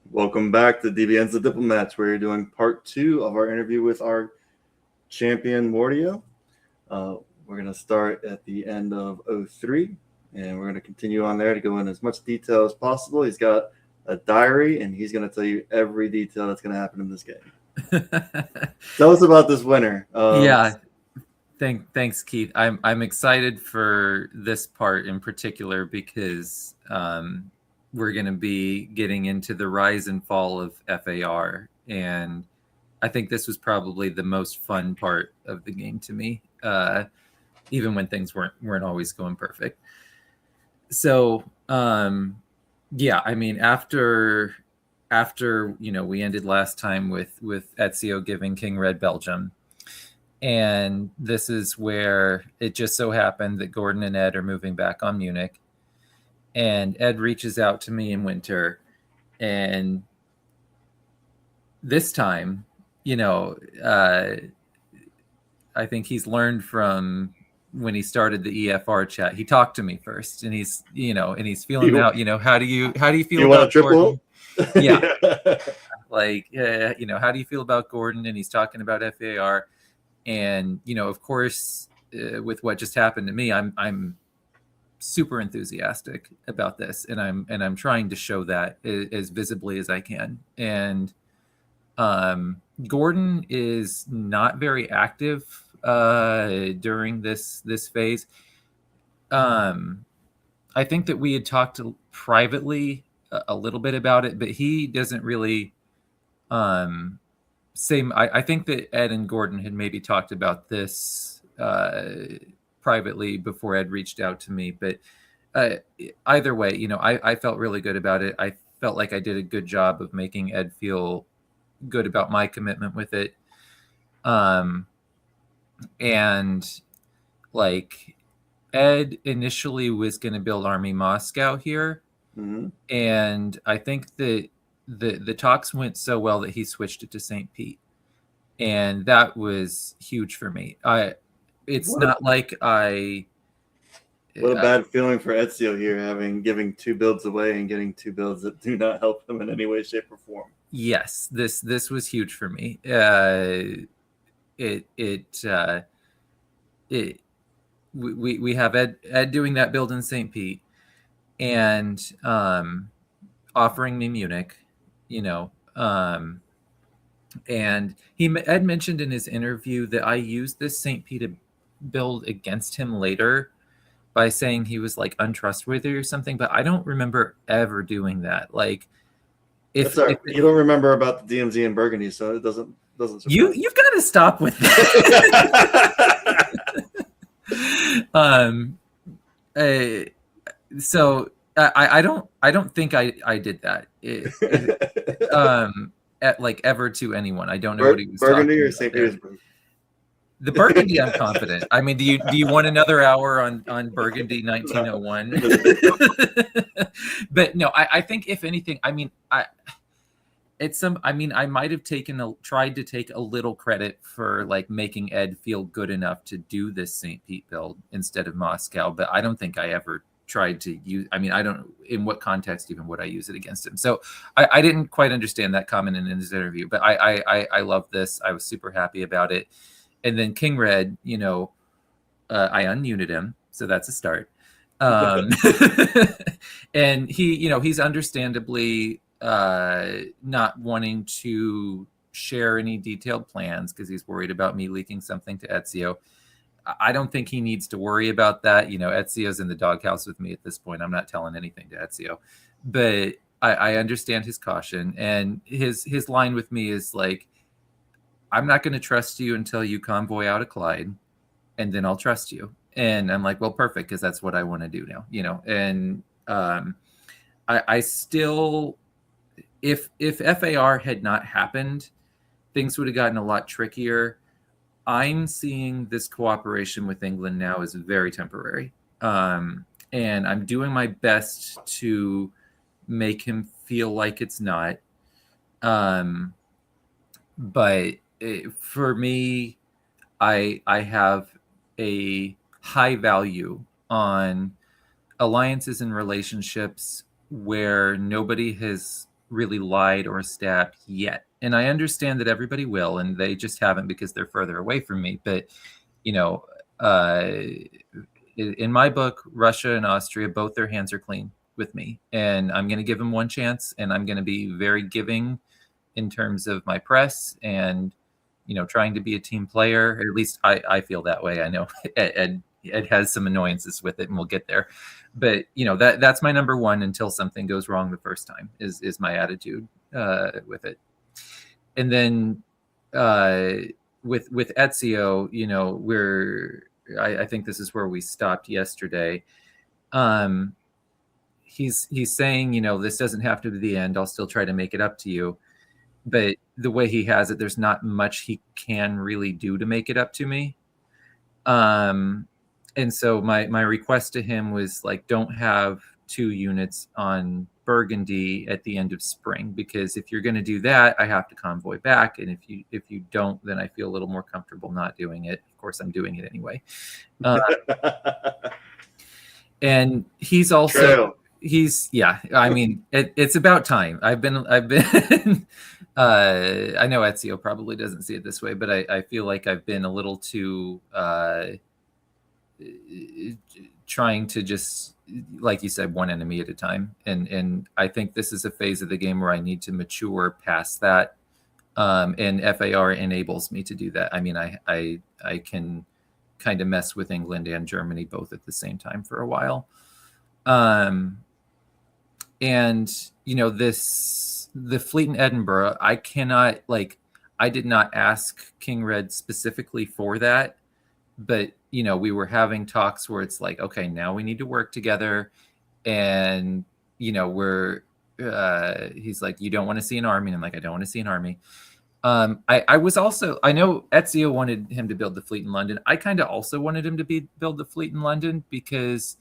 Welcome back to DBN's The Diplomats, where you're doing part 2 of our interview with our champion, Mordio. We're going to start at the end of 03, and we're going to continue on there to go in as much detail as possible. He's got a diary, and he's going to tell you every detail that's going to happen in this game. Tell us about this winner. Thanks, Keith. I'm excited for this part in particular because we're going to be getting into the rise and fall of FAR, and I think this was probably the most fun part of the game to me, even when things weren't always going perfect. So yeah, I mean, after we ended last time with Ezio giving King Red Belgium, and this is where it just so happened that Gordon and Ed are moving back on Munich. And Ed reaches out to me in winter. And this time, I think he's learned from when he started the EFR chat. He talked to me first, and he's feeling out, how do you feel about Gordon? Yeah. How do you feel about Gordon? And he's talking about FAR. And, of course, with what just happened to me, I'm super enthusiastic about this, and I'm trying to show that as visibly as I can. And Gordon is not very active during this phase. I think that we had talked privately a little bit about it, but he doesn't really I think that Ed and Gordon had maybe talked about this privately before Ed reached out to me, but either way, I felt really good about it. I felt like I did a good job of making Ed feel good about my commitment with it. And like Ed initially was going to build Army Moscow here. Mm-hmm. And I think that the talks went so well that he switched it to St. Pete. And that was huge for me. Not like what a bad feeling for Ezio here, giving 2 builds away and getting 2 builds that do not help him in any way, shape, or form. Yes, this was huge for me. We have Ed doing that build in St. Pete, and offering me Munich, and Ed mentioned in his interview that I used this St. Pete build against him later by saying he was like untrustworthy or something, but I don't remember ever doing that. Like, if you don't remember about the DMZ in Burgundy, so it doesn't you've got to stop with that. So I don't think I did that at like ever to anyone. I don't know what he was Burgundy or St. Petersburg. The Burgundy, I'm confident. I mean, do you want another hour on Burgundy 1901? But no, I think if anything, I mean, I might have tried to take a little credit for like making Ed feel good enough to do this St. Pete build instead of Moscow, but I don't think I ever tried to use. I mean, I don't. In what context even would I use it against him? So I didn't quite understand that comment in his interview, but I love this. I was super happy about it. And then King Red, I unmuted him, so that's a start. And he's understandably not wanting to share any detailed plans because he's worried about me leaking something to Ezio. I don't think he needs to worry about that. Ezio's in the doghouse with me at this point. I'm not telling anything to Ezio, but I understand his caution, and his line with me is like, I'm not going to trust you until you convoy out of Clyde, and then I'll trust you. And I'm like, well, perfect, because that's what I want to do now, And I still, if FAR had not happened, things would have gotten a lot trickier. I'm seeing this cooperation with England now as very temporary. And I'm doing my best to make him feel like it's not. But for me, I have a high value on alliances and relationships where nobody has really lied or stabbed yet. And I understand that everybody will, and they just haven't because they're further away from me. But, uh, in my book, Russia and Austria, both their hands are clean with me. And I'm going to give them one chance, and I'm going to be very giving in terms of my press and, trying to be a team player. Or at least I feel that way. I know it has some annoyances with it, and we'll get there. But that's my number one until something goes wrong the first time is my attitude with it. And then with Ezio, I think this is where we stopped yesterday. He's saying, this doesn't have to be the end. I'll still try to make it up to you. But the way he has it, there's not much he can really do to make it up to me. And so my request to him was like, don't have 2 units on Burgundy at the end of spring, because if you're going to do that, I have to convoy back. And if you don't, then I feel a little more comfortable not doing it. Of course, I'm doing it anyway. And he's also, I mean, it's about time. I've been, I know Ezio probably doesn't see it this way, but I feel like I've been a little too, trying to just, like you said, one enemy at a time. And I think this is a phase of the game where I need to mature past that. And FAR enables me to do that. I mean, I can kind of mess with England and Germany both at the same time for a while. And the fleet in Edinburgh, I did not ask King Red specifically for that, but we were having talks where it's like, okay, now we need to work together. And he's like, you don't want to see an army. And I'm like, I don't want to see an army. I know Ezio wanted him to build the fleet in London. I kind of also wanted him to build the fleet in London, because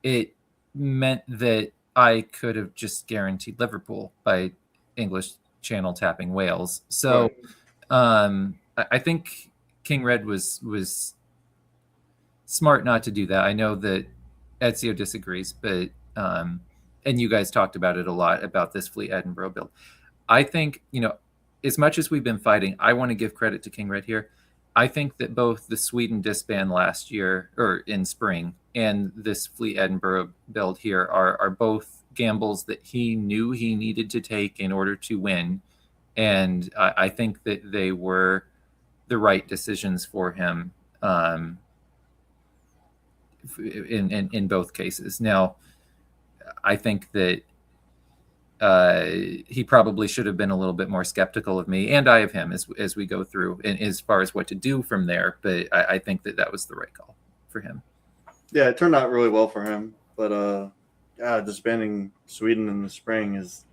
it meant that I could have just guaranteed Liverpool by English Channel tapping Wales. So I think King Red was smart not to do that. I know that Ezio disagrees, but and you guys talked about it a lot about this fleet Edinburgh build. I think, as much as we've been fighting, I want to give credit to King Red here. I think that both the Sweden disband last year, or in spring, and this fleet Edinburgh build here are both gambles that he knew he needed to take in order to win. And I think that they were the right decisions for him in both cases. Now, I think that he probably should have been a little bit more skeptical of me, and I of him, as we go through, and as far as what to do from there. But I think that was the right call for him. Yeah, it turned out really well for him. But disbanding Sweden in the spring is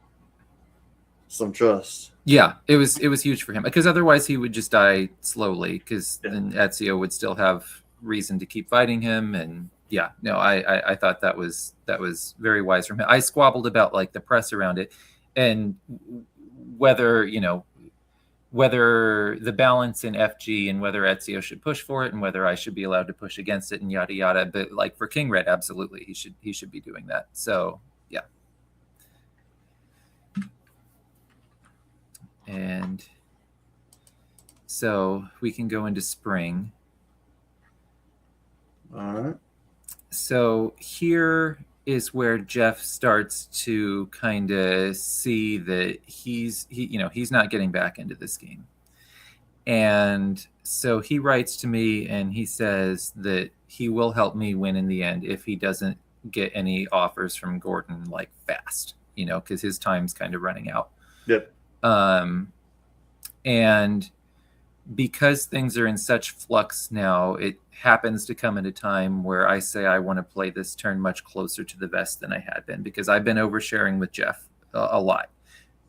some trust. Yeah, it was huge for him, because otherwise he would just die slowly, because then Ezio would still have reason to keep fighting him. And I thought that was very wise from him. I squabbled about the press around it, and whether the balance in FG, and whether Ezio should push for it, and whether I should be allowed to push against it, and yada yada. But for King Red, absolutely, he should be doing that. So yeah. And so we can go into spring. All right. So here is where Jeff starts to kind of see that he's not getting back into this game. And so he writes to me and he says that he will help me win in the end if he doesn't get any offers from Gordon fast, because his time's kind of running out. Yep. And because things are in such flux now, it happens to come at a time where I say I want to play this turn much closer to the vest than I had been, because I've been oversharing with Jeff a lot,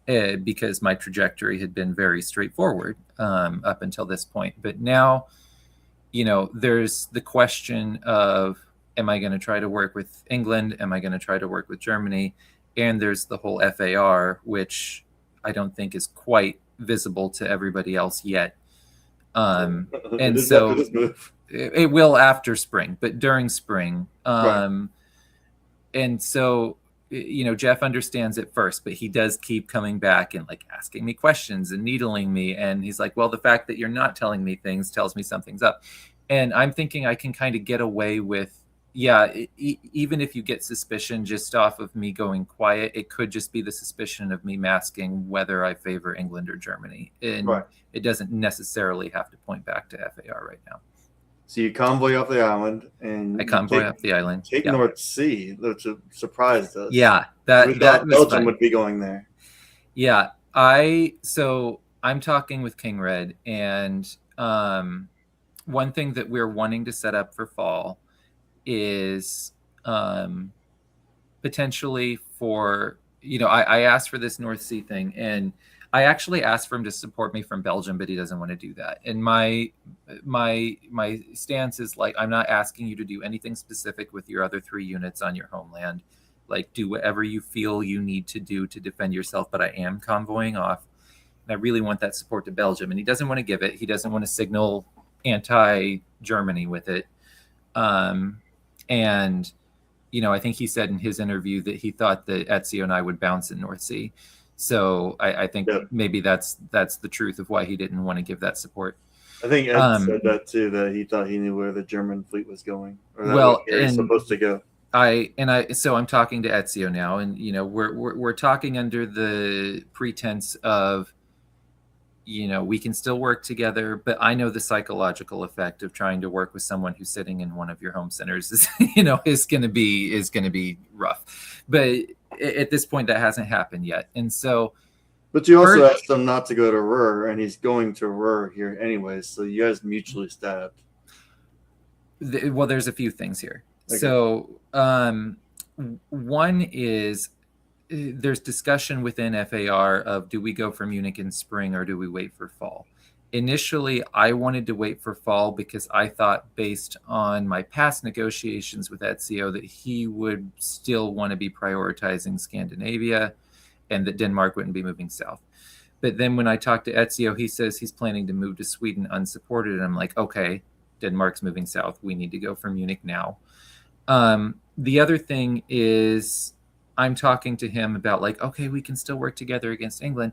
because my trajectory had been very straightforward up until this point. But now, there's the question of, am I going to try to work with England? Am I going to try to work with Germany? And there's the whole FAR, which I don't think is quite visible to everybody else yet. And so it will after spring, but during spring. Right. And so, Jeff understands it first, but he does keep coming back and like asking me questions and needling me. And he's like, well, the fact that you're not telling me things tells me something's up. And I'm thinking I can kind of get away with, even if you get suspicion just off of me going quiet, it could just be the suspicion of me masking whether I favor England or Germany. And it doesn't necessarily have to point back to FAR right now. So you convoy off the island, and I convoy off the island. Take North Sea, which surprised us. Yeah, that Belgium would be going there. Yeah, so I'm talking with King Red, and one thing that we're wanting to set up for fall is potentially for, I asked for this North Sea thing, and I actually asked for him to support me from Belgium, but he doesn't want to do that. And my stance is like, I'm not asking you to do anything specific with your other 3 units on your homeland. Like, do whatever you feel you need to do to defend yourself, but I am convoying off. And I really want that support to Belgium. And he doesn't want to give it. He doesn't want to signal anti-Germany with it. And, I think he said in his interview that he thought that Ezio and I would bounce in North Sea. So I think maybe that's the truth of why he didn't want to give that support. I think Ed said that too, that he thought he knew where the German fleet was going, or that where he was supposed to go. So I'm talking to Ezio now, and we're talking under the pretense of, we can still work together, but I know the psychological effect of trying to work with someone who's sitting in one of your home centers is, is going to be rough. But at this point, that hasn't happened yet. And so, but you also asked him not to go to Ruhr, and he's going to Ruhr here anyways. So you guys mutually stabbed. Well, there's a few things here. Okay. So one is, there's discussion within FAR of, do we go for Munich in spring or do we wait for fall? Initially, I wanted to wait for fall because I thought, based on my past negotiations with Ezio, that he would still want to be prioritizing Scandinavia and that Denmark wouldn't be moving south. But then when I talked to Ezio, he says he's planning to move to Sweden unsupported. And I'm like, okay, Denmark's moving south. We need to go for Munich now. The other thing is, I'm talking to him about like, okay, we can still work together against England.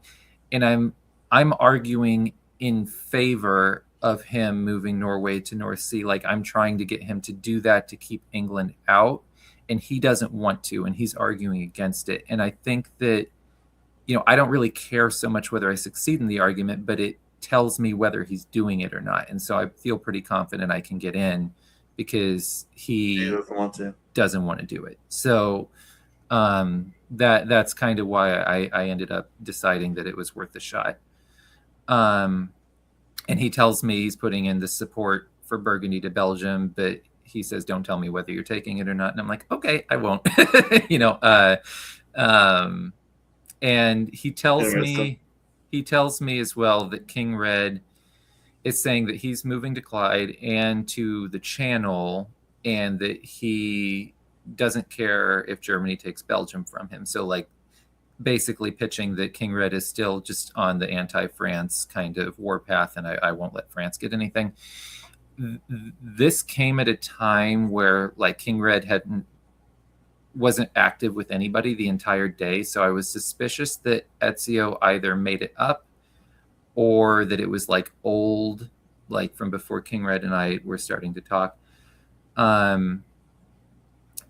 And I'm arguing in favor of him moving Norway to North Sea. Like, I'm trying to get him to do that to keep England out. And he doesn't want to, and he's arguing against it. And I think that, I don't really care so much whether I succeed in the argument, but it tells me whether he's doing it or not. And so I feel pretty confident I can get in because he doesn't want to do it. So that's kind of why I ended up deciding that it was worth a shot. And he tells me he's putting in the support for Burgundy to Belgium, but he says, don't tell me whether you're taking it or not. And I'm like, okay, I won't. And he tells me as well that King Red is saying that he's moving to Clyde and to the Channel, and that he doesn't care if Germany takes Belgium from him. So like, basically pitching that King Red is still just on the anti-France kind of warpath, and I won't let France get anything. This came at a time where like King Red wasn't active with anybody the entire day. So I was suspicious that Ezio either made it up or that it was like old, like from before King Red and I were starting to talk.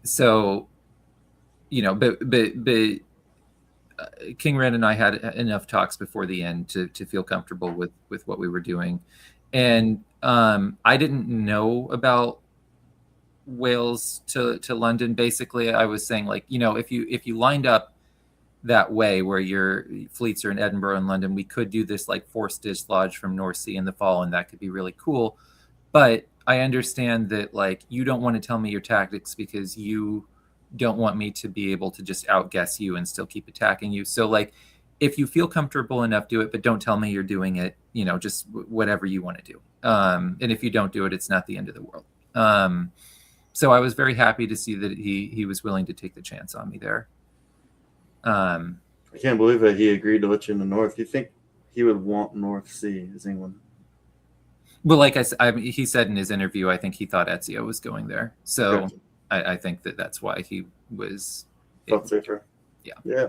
So, but King Red and I had enough talks before the end to feel comfortable with what we were doing. And I didn't know about Wales to London. Basically, I was saying like, if you lined up that way, where your fleets are in Edinburgh and London. We could do this like forced dislodge from North Sea in the fall, and that could be really cool. But I understand that like you don't want to tell me your tactics because you don't want me to be able to just outguess you and still keep attacking you. So like if you feel comfortable enough, do it, but don't tell me you're doing it, just whatever you want to do. And if you don't do it, it's not the end of the world. So I was very happy to see that he was willing to take the chance on me there. I can't believe that he agreed to let you in the North. You think he would want North Sea as England? Well, like he said in his interview, I think he thought Ezio was going there. So Gotcha. I think that's why he was. Felt safer. Yeah. Yeah.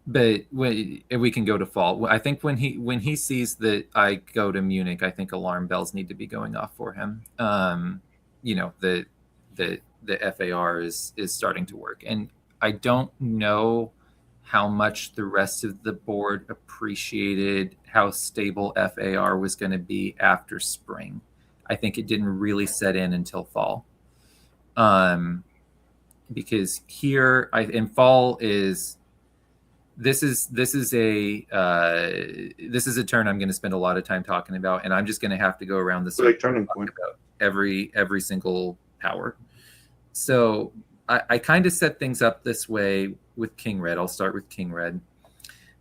But we can go to fall. I think when he sees that I go to Munich, I think alarm bells need to be going off for him. The FAR is starting to work, and I don't know how much the rest of the board appreciated how stable FAR was going to be after spring. I think it didn't really set in until fall. Because here in fall is this is a turn I'm going to spend a lot of time talking about, and I'm just going to have to go around this like turning point about every single power. So I kind of set things up this way with King Red. I'll start with King Red.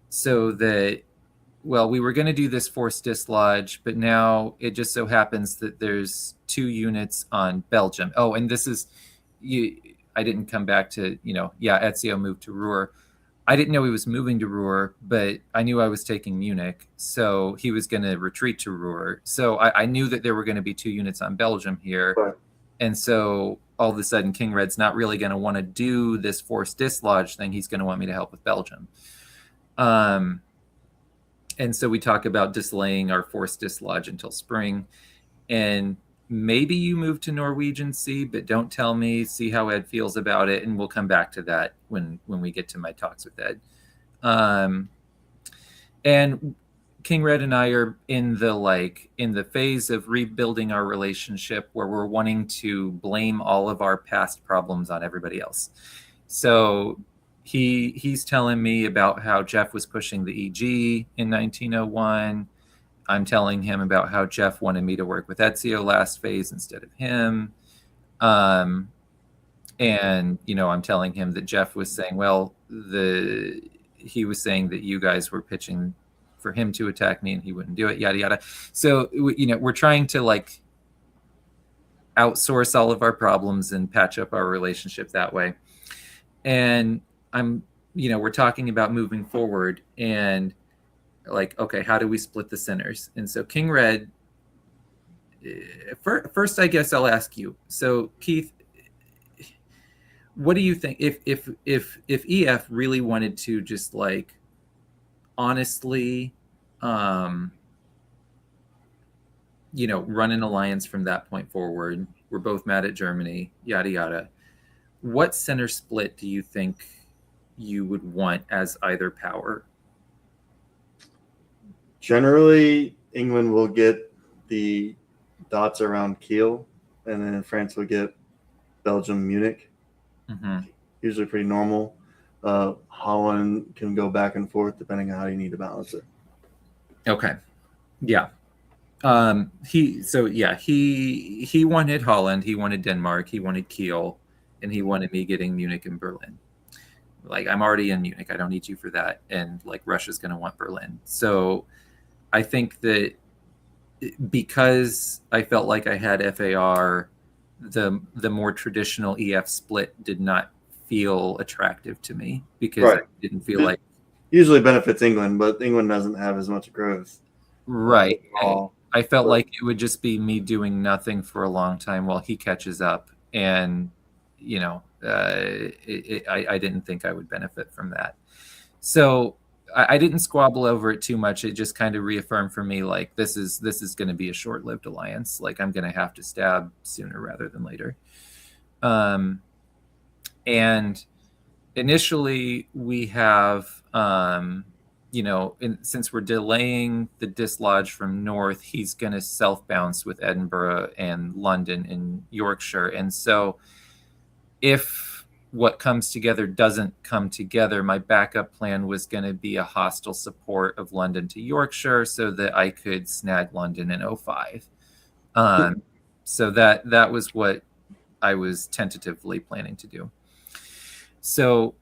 So that, well, we were going to do this forced dislodge, but now it just so happens that there's 2 units on Belgium. Oh, and this is, I didn't come back to, Ezio moved to Ruhr. I didn't know he was moving to Ruhr, but I knew I was taking Munich. So he was going to retreat to Ruhr. So I knew that there were going to be 2 units on Belgium here. Right. And so all of a sudden, King Red's not really going to want to do this forced dislodge thing. He's going to want me to help with Belgium. And so we talk about delaying our forced dislodge until spring. And maybe you move to Norwegian Sea, but don't tell me. See how Ed feels about it, and we'll come back to that when we get to my talks with Ed. And King Red and I are in the phase of rebuilding our relationship, where we're wanting to blame all of our past problems on everybody else. So he's telling me about how Jeff was pushing the EG in 1901. I'm telling him about how Jeff wanted me to work with Ezio last phase instead of him. And, I'm telling him that Jeff was saying, well, he was saying that you guys were pitching for him to attack me and he wouldn't do it, yada, yada. So, we're trying to outsource all of our problems and patch up our relationship that way. And we're talking about moving forward and okay, how do we split the centers? And so King Red, first, I guess I'll ask you. So Keith, what do you think if EF really wanted to just honestly, run an alliance from that point forward? We're both mad at Germany, yada, yada. What center split do you think you would want as either power? Generally, England will get the dots around Kiel, and then France will get Belgium, Munich. Mm-hmm. Usually pretty normal. Holland can go back and forth depending on how you need to balance it. Okay. Yeah. He wanted Holland, he wanted Denmark, he wanted Kiel, and he wanted me getting Munich and Berlin. I'm already in Munich. I don't need you for that. And Russia's going to want Berlin. So I think that because I felt like I had FAR, the more traditional EF split did not feel attractive to me because right. I didn't feel like usually benefits England, but England doesn't have as much growth. Right. I felt like it would just be me doing nothing for a long time while he catches up. And, I didn't think I would benefit from that. So I didn't squabble over it too much. It just kind of reaffirmed for me, this is going to be a short-lived alliance. I'm going to have to stab sooner rather than later. And initially we have, since we're delaying the dislodge from north, he's going to self-bounce with Edinburgh and London and Yorkshire. And so if what comes together doesn't come together, my backup plan was going to be a hostile support of London to Yorkshire so that I could snag London in 05. So that was what I was tentatively planning to do. So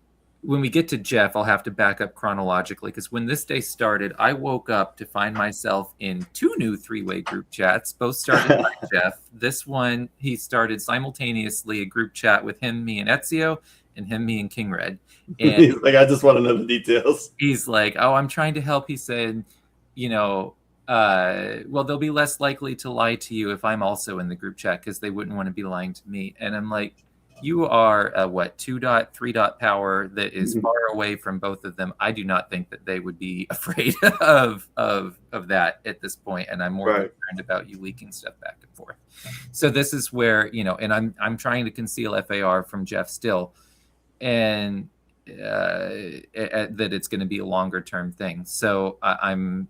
when we get to Jeff, I'll have to back up chronologically, because when this day started, I woke up to find myself in 2 new 3-way group chats, both started by Jeff. This one, he started simultaneously a group chat with him, me, and Ezio, and him, me, and King Red. And he's like, I just want to know the details. He's like, oh, I'm trying to help. He said, well, they'll be less likely to lie to you if I'm also in the group chat, because they wouldn't want to be lying to me. And I'm like, you are a 2.3 power that is far away from both of them. I do not think that they would be afraid of that at this point, and I'm more concerned about you leaking stuff back and forth. So this is where, and I'm trying to conceal FAR from Jeff still, and that it's going to be a longer term thing. So I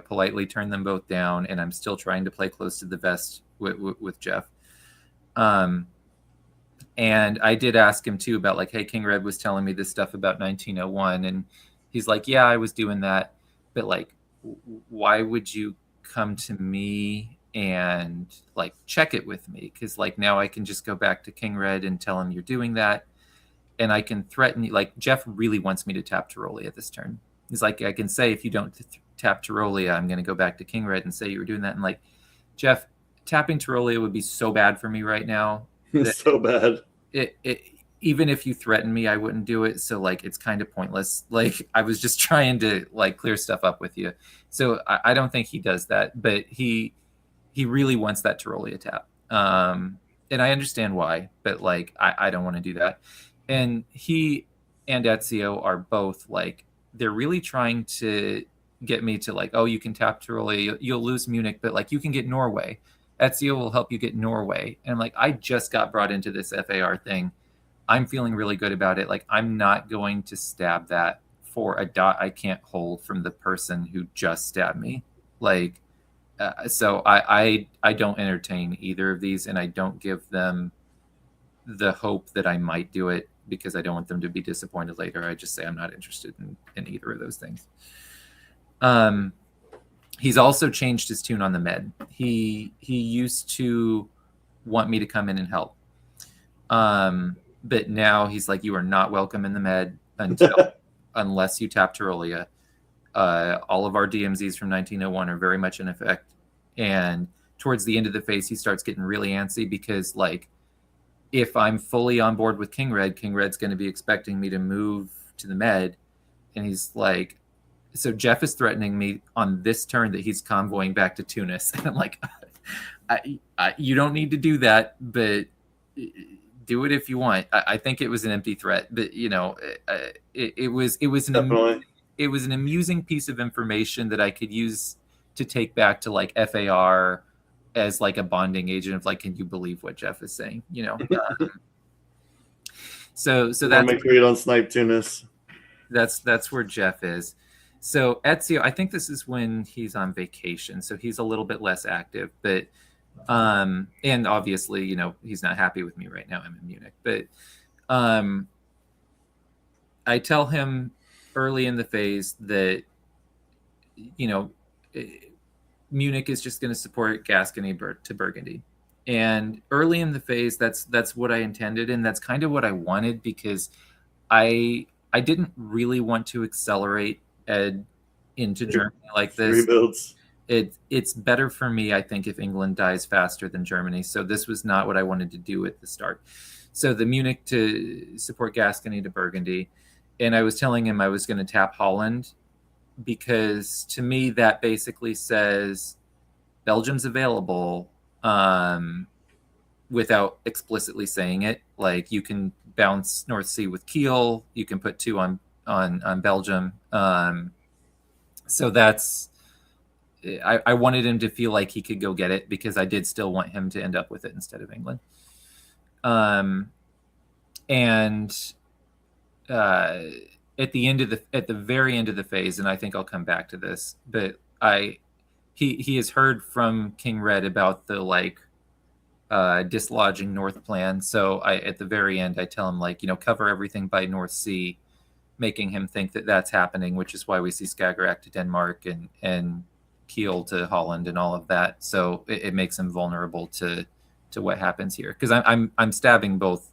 politely turn them both down, and I'm still trying to play close to the vest with Jeff. And I did ask him too about, like, hey, King Red was telling me this stuff about 1901, and he's like, yeah, I was doing that, but like, why would you come to me and like check it with me? Because like now I can just go back to King Red and tell him you're doing that, and I can threaten you. Like, Jeff really wants me to tap Tyrolia this turn. He's like, I can say, if you don't tap Tyrolia, I'm going to go back to King Red and say you were doing that. And like, Jeff, tapping Tyrolia would be so bad for me right now. So bad. Even if you threaten me, I wouldn't do it. So like, it's kind of pointless. Like, I was just trying to like clear stuff up with you. So I don't think he does that, but he really wants that Tyrolia tap. And I understand why, but like, I don't want to do that. And he and Ezio are both like, they're really trying to get me to like, oh, you can tap Tyrolia, you'll lose Munich, but like, you can get Norway. Ezio will help you get Norway. And like, I just got brought into this FAR thing. I'm feeling really good about it. Like, I'm not going to stab that for a dot I can't hold from the person who just stabbed me. Like, so I don't entertain either of these, and I don't give them the hope that I might do it, because I don't want them to be disappointed later. I just say I'm not interested in either of those things. He's also changed his tune on the med. He used to want me to come in and help. But now he's like, you are not welcome in the med unless you tap Tyrolia. All of our DMZs from 1901 are very much in effect. And towards the end of the phase, he starts getting really antsy, because like, if I'm fully on board with King Red's going to be expecting me to move to the med. And he's like, so Jeff is threatening me on this turn that he's convoying back to Tunis. And I'm like, you don't need to do that, but do it if you want. I think it was an empty threat, but it was an amusing piece of information that I could use to take back to like FAR as like a bonding agent of like, can you believe what Jeff is saying? So that's, make sure you don't snipe Tunis. That's where Jeff is. So Ezio, I think this is when he's on vacation, so he's a little bit less active, but and obviously, he's not happy with me right now. I'm in Munich, but I tell him early in the phase that Munich is just going to support Gascony to Burgundy. And early in the phase, that's what I intended, and that's kind of what I wanted, because I didn't really want to accelerate Ed into Germany like this. Rebuilds. It's better for me, I think, if England dies faster than Germany. So this was not what I wanted to do at the start. So the Munich to support Gascony to Burgundy, and I was telling him I was going to tap Holland, because to me that basically says Belgium's available, without explicitly saying it. Like, you can bounce North Sea with Kiel, you can put 2 on Belgium. So that's, I wanted him to feel like he could go get it, because I did still want him to end up with it instead of England. At the very end of the phase, and I think I'll come back to this, but he has heard from King Red about the like dislodging North plan. So at the very end, I tell him, like, cover everything by North Sea, making him think that that's happening, which is why we see Skagerrak to Denmark and Kiel to Holland and all of that. So it makes him vulnerable to what happens here, because I'm stabbing both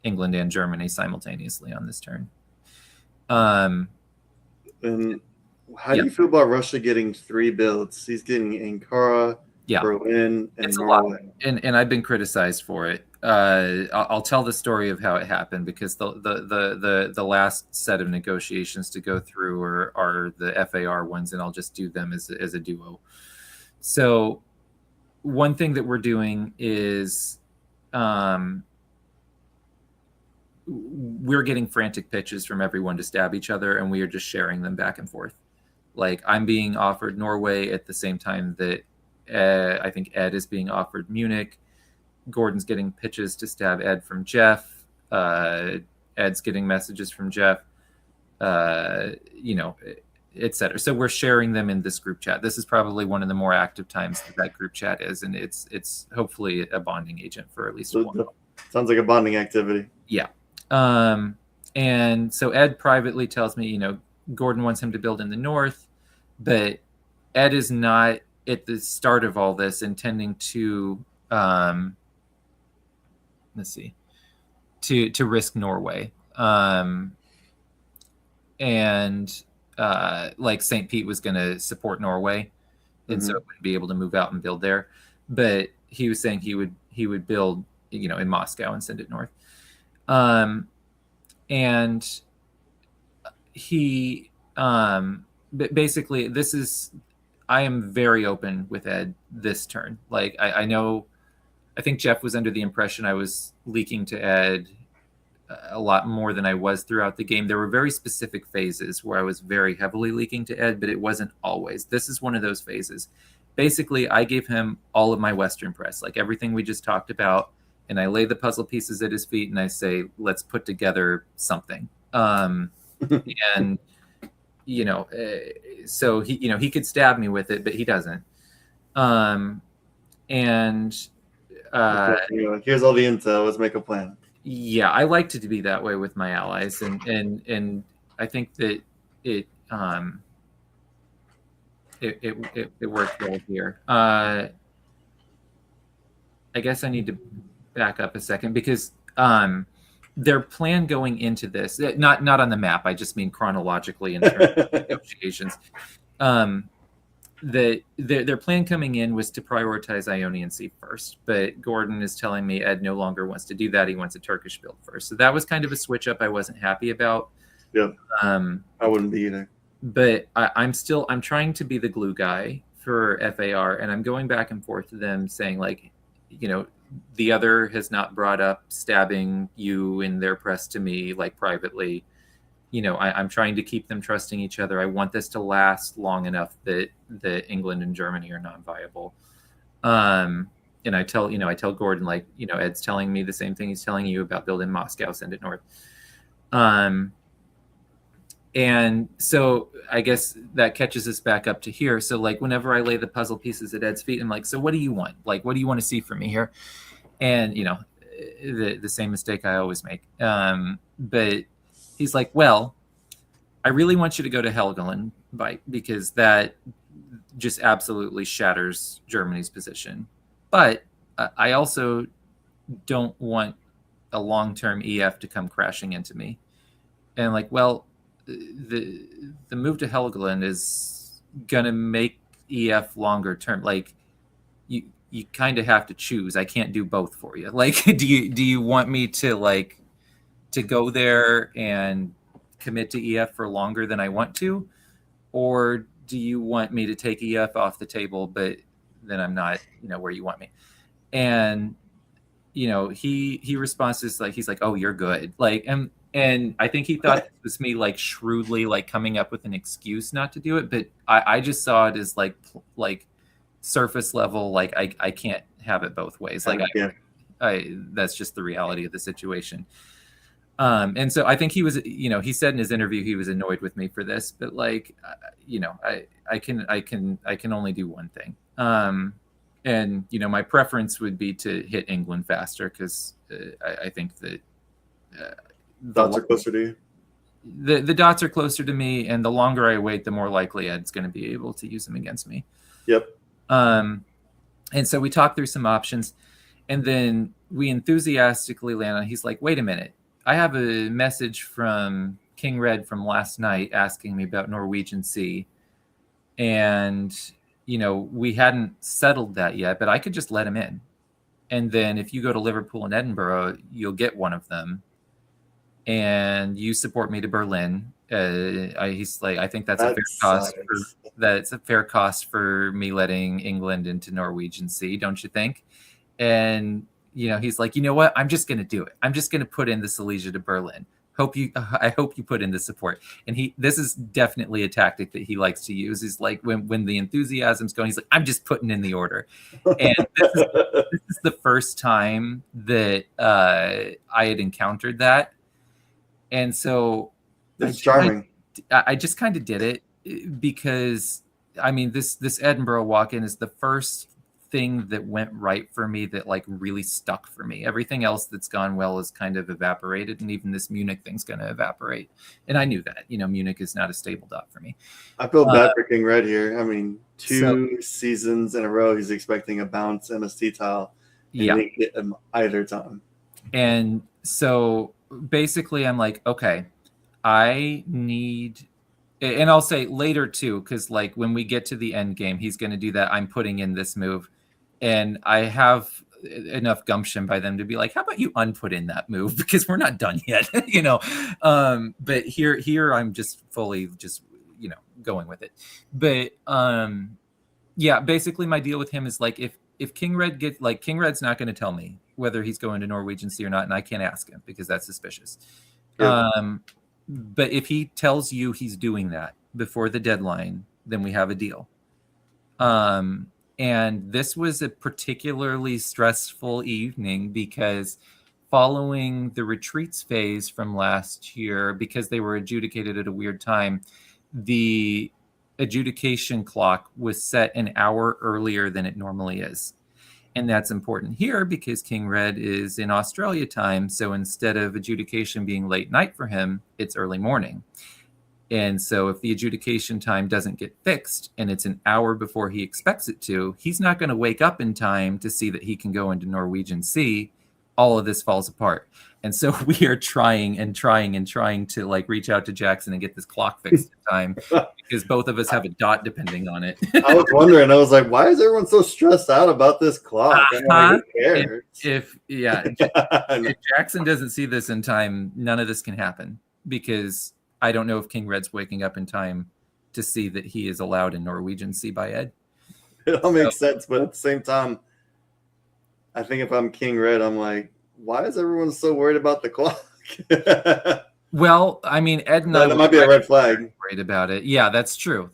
England and Germany simultaneously on this turn. And how do you feel about Russia getting 3 builds? He's getting Ankara, Berlin, and it's Norway. And I've been criticized for it. I'll tell the story of how it happened, because the last set of negotiations to go through are the FAR ones, and I'll just do them as a duo. So one thing that we're doing is we're getting frantic pitches from everyone to stab each other, and we are just sharing them back and forth. Like, I'm being offered Norway at the same time that I think Ed is being offered Munich. Gordon's getting pitches to stab Ed from Jeff. Ed's getting messages from Jeff, etc. So we're sharing them in this group chat. This is probably one of the more active times that group chat is, and it's hopefully a bonding agent for at least one. Sounds like a bonding activity. Yeah. And so Ed privately tells me, Gordon wants him to build in the north, but Ed is not at the start of all this intending to to risk Norway. And like St. Pete was going to support Norway, and so it wouldn't be able to move out and build there. But he was saying he would build, in Moscow and send it north. And he basically, I am very open with Ed this turn. Like, I think Jeff was under the impression I was leaking to Ed a lot more than I was throughout the game. There were very specific phases where I was very heavily leaking to Ed, but it wasn't always. This is one of those phases. Basically, I gave him all of my Western press, like everything we just talked about, and I lay the puzzle pieces at his feet, and I say, let's put together something. And so he could stab me with it, but he doesn't. Here's all the intel. Let's make a plan. Yeah, I like to be that way with my allies, and I think that it worked well here. I guess I need to back up a second, because their plan going into this, not on the map, I just mean chronologically in terms of negotiations, their plan coming in was to prioritize Ionian Sea first, but Gordon is telling me Ed no longer wants to do that. He wants a Turkish build first. So that was kind of a switch up I wasn't happy about. Yeah, I wouldn't be either. But I'm trying to be the glue guy for FAR, and I'm going back and forth to them saying, like, the other has not brought up stabbing you in their press to me, like, privately. I'm trying to keep them trusting each other. I want this to last long enough that England and Germany are non-viable. And I tell Gordon, like, Ed's telling me the same thing he's telling you about building Moscow, send it north. And so I guess that catches us back up to here. So, like, whenever I lay the puzzle pieces at Ed's feet, I'm like, so what do you want? Like, what do you want to see from me here? And, the same mistake I always make. But he's like, well, I really want you to go to Helgoland, because that just absolutely shatters Germany's position. But I also don't want a long-term EF to come crashing into me. And, like, well, the move to Helgoland is gonna make EF longer term. Like, you kind of have to choose. I can't do both for you. Like, do you want me to go there and commit to EF for longer than I want to, or do you want me to take EF off the table, but then I'm not, where you want me? And he responds to this, like, he's like, oh, you're good. Like, and I think he thought this was me, like, shrewdly, like, coming up with an excuse not to do it, but I just saw it as like surface level, like, I can't have it both ways. Like, that's just the reality of the situation. And so I think he was, he said in his interview he was annoyed with me for this, but, like, I can only do one thing. And my preference would be to hit England faster because I think that Dots are closer to you. The dots are closer to me, and the longer I wait, the more likely Ed's going to be able to use them against me. Yep. And so we talked through some options, and then we enthusiastically land on. He's like, "Wait a minute! I have a message from King Red from last night asking me about Norwegian Sea, and we hadn't settled that yet, but I could just let him in, and then if you go to Liverpool and Edinburgh, you'll get one of them." And you support me to Berlin. He's like, I think that's a fair cost. That's a fair cost for me letting England into Norwegian Sea, don't you think? And he's like, you know what? I'm just going to do it. I'm just going to put in the Silesia to Berlin. I hope you put in the support. And this is definitely a tactic that he likes to use. Is like when the enthusiasm's going, he's like, I'm just putting in the order. And this is the first time that I had encountered that. And so it's charming. I just kind of did it because this Edinburgh walk-in is the first thing that went right for me that like really stuck for me. Everything else that's gone well is kind of evaporated, and even this Munich thing's going to evaporate. And I knew that, Munich is not a stable dot for me. I feel bad for King Red here. I mean, two seasons in a row, he's expecting a bounce and a sea tile. And he didn't get him either time. And so basically I'm like, okay, I need, and I'll say later too, because like when we get to the end game, he's going to do that. I'm putting in this move, and I have enough gumption by them to be like, how about you unput in that move, because we're not done yet. But here I'm just fully just going with it. But basically my deal with him is like, if King Red gets, like, King Red's not going to tell me whether he's going to Norwegian Sea or not, and I can't ask him because that's suspicious. Yeah. But if he tells you he's doing that before the deadline, then we have a deal. And this was a particularly stressful evening because following the retreats phase from last year, because they were adjudicated at a weird time, the adjudication clock was set an hour earlier than it normally is. And that's important here because King Red is in Australia time. So instead of adjudication being late night for him, it's early morning. And so if the adjudication time doesn't get fixed and it's an hour before he expects it to, he's not going to wake up in time to see that he can go into Norwegian Sea. All of this falls apart. And so we are trying to like reach out to Jackson and get this clock fixed in time because both of us have a dot depending on it. I was wondering, I was like, why is everyone so stressed out about this clock? I'm like, who cares? If Jackson doesn't see this in time, none of this can happen because I don't know if King Red's waking up in time to see that he is allowed in Norwegian Sea by Ed. It all makes sense, but at the same time, I think if I'm King Red, I'm like, why is everyone so worried about the clock? Well, I mean, Ed and that might be a red flag. Worried about it. Yeah, that's true.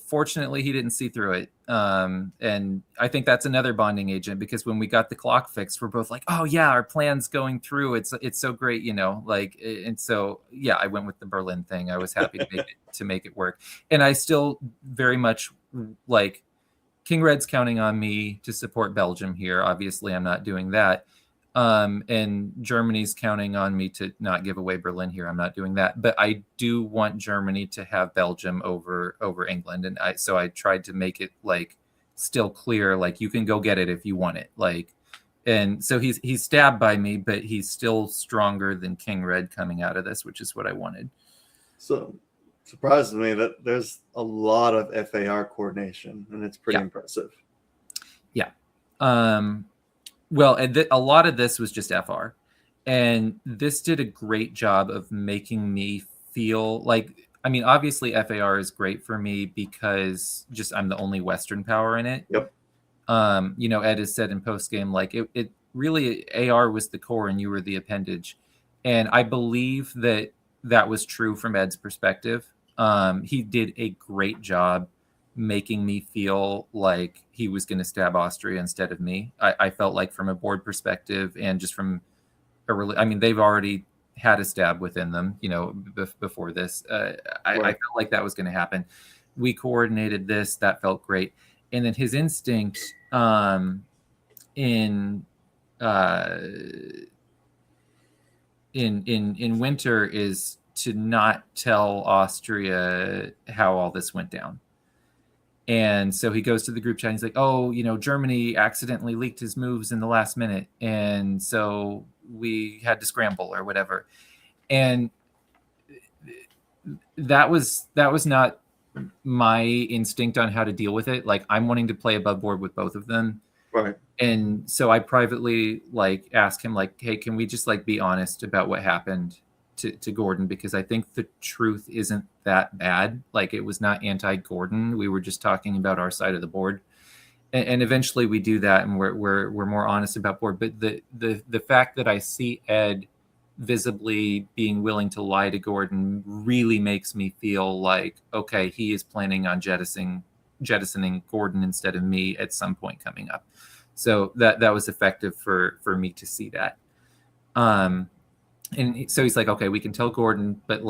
Fortunately, he didn't see through it. And I think that's another bonding agent because when we got the clock fixed, we're both like, oh yeah, our plan's going through. It's so great, and so yeah, I went with the Berlin thing. I was happy to make it work. And I still very much like King Red's counting on me to support Belgium here. Obviously, I'm not doing that. And Germany's counting on me to not give away Berlin here. I'm not doing that. But I do want Germany to have Belgium over England. And so I tried to make it like still clear, like you can go get it if you want it. Like, and so he's stabbed by me, but he's still stronger than King Red coming out of this, which is what I wanted. So surprises me that there's a lot of FAR coordination, and it's pretty impressive. Yeah. Well, a lot of this was just FR, and this did a great job of making me feel like, I mean, obviously FAR is great for me because just I'm the only Western power in it. Yep. Ed has said in post game, like it really, AR was the core and you were the appendage. And I believe that was true from Ed's perspective. He did a great job making me feel like he was going to stab Austria instead of me. I felt like from a board perspective and just from they've already had a stab within them, before this. I felt like that was going to happen. We coordinated this. That felt great. And then his instinct in winter is to not tell Austria how all this went down. And so he goes to the group chat and he's like, oh, Germany accidentally leaked his moves in the last minute. And so we had to scramble or whatever. And that was not my instinct on how to deal with it. Like, I'm wanting to play above board with both of them. Right. And so I privately asked him hey, can we just be honest about what happened to Gordon? Because I think the truth isn't that bad. It was not anti-Gordon. We were just talking about our side of the board. And eventually we do that, and we're more honest about board. But the fact that I see Ed visibly being willing to lie to Gordon really makes me feel like, okay, he is planning on jettisoning Gordon instead of me at some point coming up. So that was effective for me to see that. And so he's like, okay, we can tell Gordon, but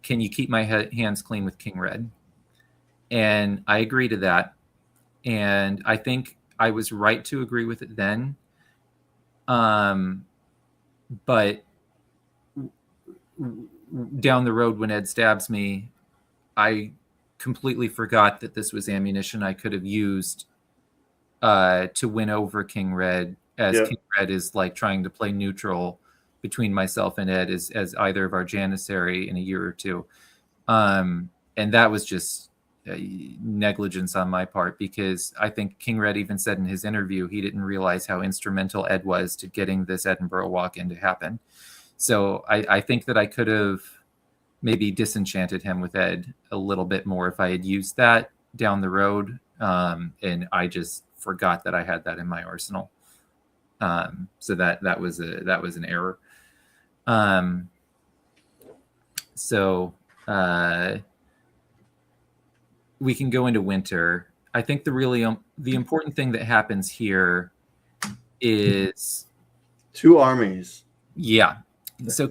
can you keep my hands clean with King Red? And I agree to that. And I think I was right to agree with it then. But down the road, when Ed stabs me, I completely forgot that this was ammunition I could have used to win over King Red, as King Red is trying to play neutral between myself and Ed as either of our janissary in a year or two. And that was just negligence on my part, because I think King Red even said in his interview he didn't realize how instrumental Ed was to getting this Edinburgh walk-in to happen. So I think that I could have maybe disenchanted him with Ed a little bit more if I had used that down the road. And I just forgot that I had that in my arsenal. So that was an error. We can go into winter. I think the important thing that happens here is two armies. Yeah. So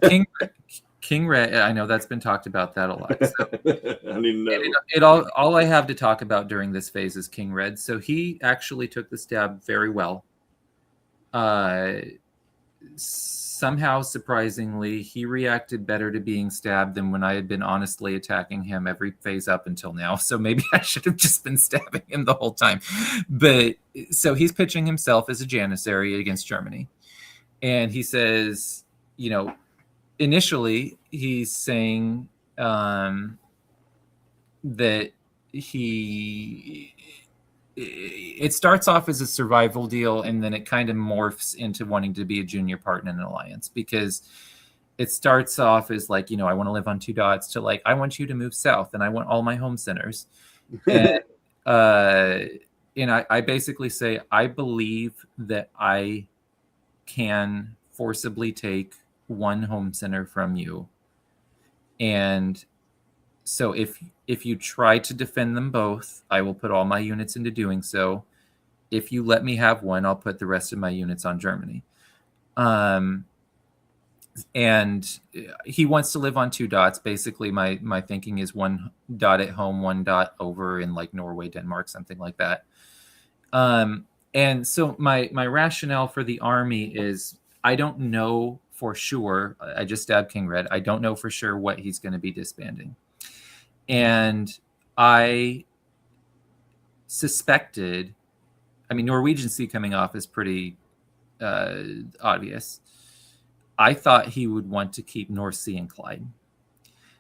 King Red, I know that's been talked about that a lot. So I didn't know. All I have to talk about during this phase is King Red. So he actually took the stab very well. Somehow, surprisingly, he reacted better to being stabbed than when I had been honestly attacking him every phase up until now. So maybe I should have just been stabbing him the whole time. But so he's pitching himself as a janissary against Germany. And he says, initially he's saying that it starts off as a survival deal, and then it kind of morphs into wanting to be a junior partner in an alliance, because it starts off as I want to live on 2 dots to I want you to move south and I want all my home centers. And I basically say, I believe that I can forcibly take 1 home center from you. And so if you try to defend them both, I will put all my units into doing so. If you let me have 1, I'll put the rest of my units on Germany. And he wants to live on 2 dots. Basically, my thinking is 1 dot at home, 1 dot over in Norway, Denmark, something like that. And so my rationale for the army is, I don't know for sure. I just stabbed King Red. I don't know for sure what he's going to be disbanding. And I suspected, Norwegian Sea coming off is pretty obvious. I thought he would want to keep North Sea and Clyde.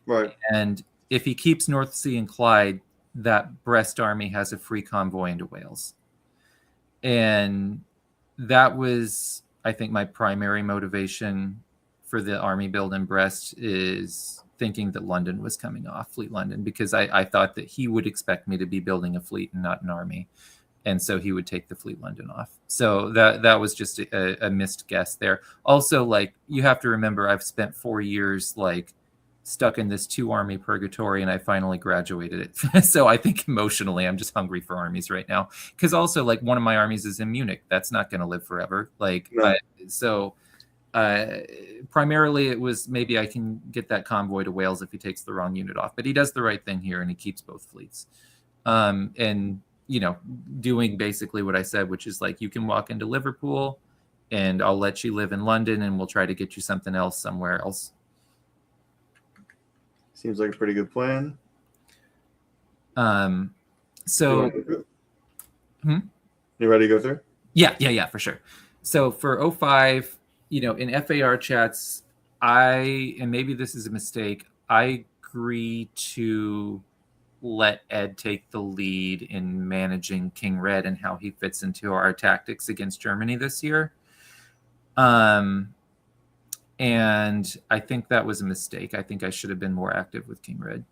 Right. And if he keeps North Sea and Clyde, that Brest army has a free convoy into Wales. And that was, I think, my primary motivation for the army build in Brest, is thinking that London was coming off, Fleet London, because I thought that he would expect me to be building a fleet and not an army. And so he would take the Fleet London off. So that was just a missed guess there. Also, you have to remember, I've spent 4 years stuck in this 2-army purgatory, and I finally graduated it. So I think emotionally I'm just hungry for armies right now, because also one of my armies is in Munich. That's not going to live forever. No. Primarily it was, maybe I can get that convoy to Wales if he takes the wrong unit off, but he does the right thing here and he keeps both fleets. And doing basically what I said, which is like, you can walk into Liverpool and I'll let you live in London and we'll try to get you something else somewhere else. Seems like a pretty good plan. So You ready to go through? Yeah, for sure. So for 05, in FAR chats, and maybe this is a mistake, I agree to let Ed take the lead in managing King Red and how he fits into our tactics against Germany this year. And I think that was a mistake. I think I should have been more active with King Red.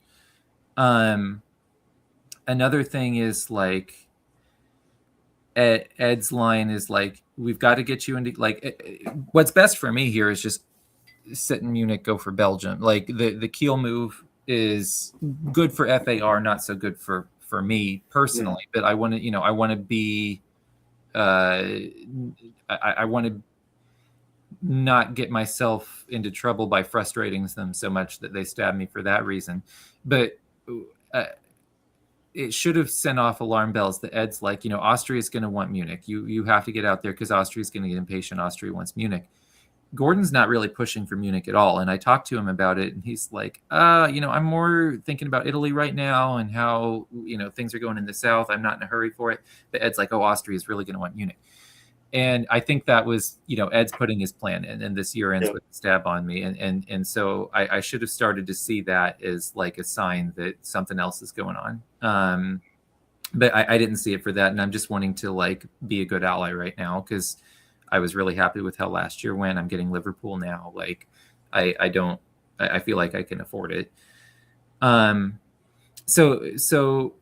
Another thing is like, Ed's line is like, we've got to get you into, like, what's best for me here is just sit in Munich, go for Belgium. Like the Kiel move is good for FAR, not so good for me personally. But I want to, I want to be, I want to not get myself into trouble by frustrating them so much that they stab me for that reason. But it should have sent off alarm bells that Ed's like, Austria is going to want Munich. You have to get out there because Austria is going to get impatient. Austria wants Munich. Gordon's not really pushing for Munich at all. And I talked to him about it and he's like, I'm more thinking about Italy right now and how, things are going in the South. I'm not in a hurry for it. But Ed's like, oh, Austria is really going to want Munich. And I think that was, Ed's putting his plan in, and this year ends with a stab on me. And so I should have started to see that as like a sign that something else is going on. But I didn't see it for that. And I'm just wanting to like be a good ally right now because I was really happy with how last year went. I'm getting Liverpool now. Like I feel like I can afford it. So